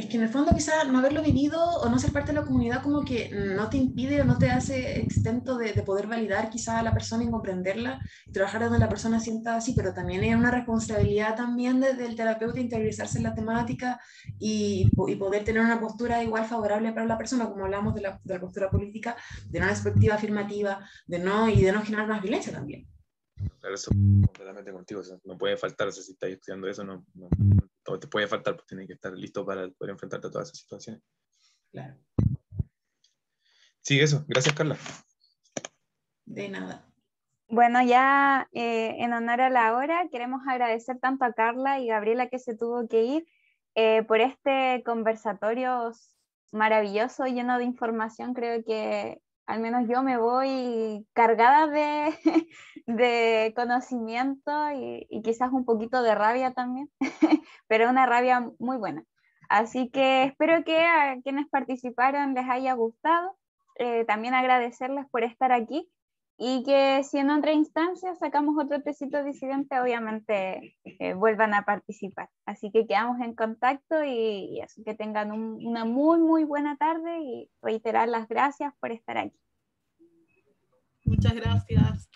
que en el fondo quizás no haberlo vivido o no ser parte de la comunidad como que no te impide o no te hace exento de poder validar quizás a la persona y comprenderla y trabajar donde la persona sienta así, pero también es una responsabilidad también del terapeuta interiorizarse en la temática y poder tener una postura igual favorable para la persona, como hablamos de la postura política, de una perspectiva afirmativa, de no generar más violencia también. Claro, eso completamente contigo, o sea, no puede faltar, o sea, si estás estudiando eso, no te puede faltar, pues tienes que estar listo para poder enfrentarte a todas esas situaciones. Claro. Sí, eso, gracias Carla. De nada. Bueno, ya en honor a la hora, queremos agradecer tanto a Carla y Gabriela que se tuvo que ir por este conversatorio maravilloso, lleno de información. Creo que al menos yo me voy cargada de, de conocimiento y quizás un poquito de rabia también, pero una rabia muy buena. Así que espero que a quienes participaron les haya gustado. También agradecerles por estar aquí. Y que si en otra instancia sacamos otro tecito disidente, obviamente vuelvan a participar. Así que quedamos en contacto y eso, que tengan una muy, muy buena tarde y reiterar las gracias por estar aquí. Muchas gracias.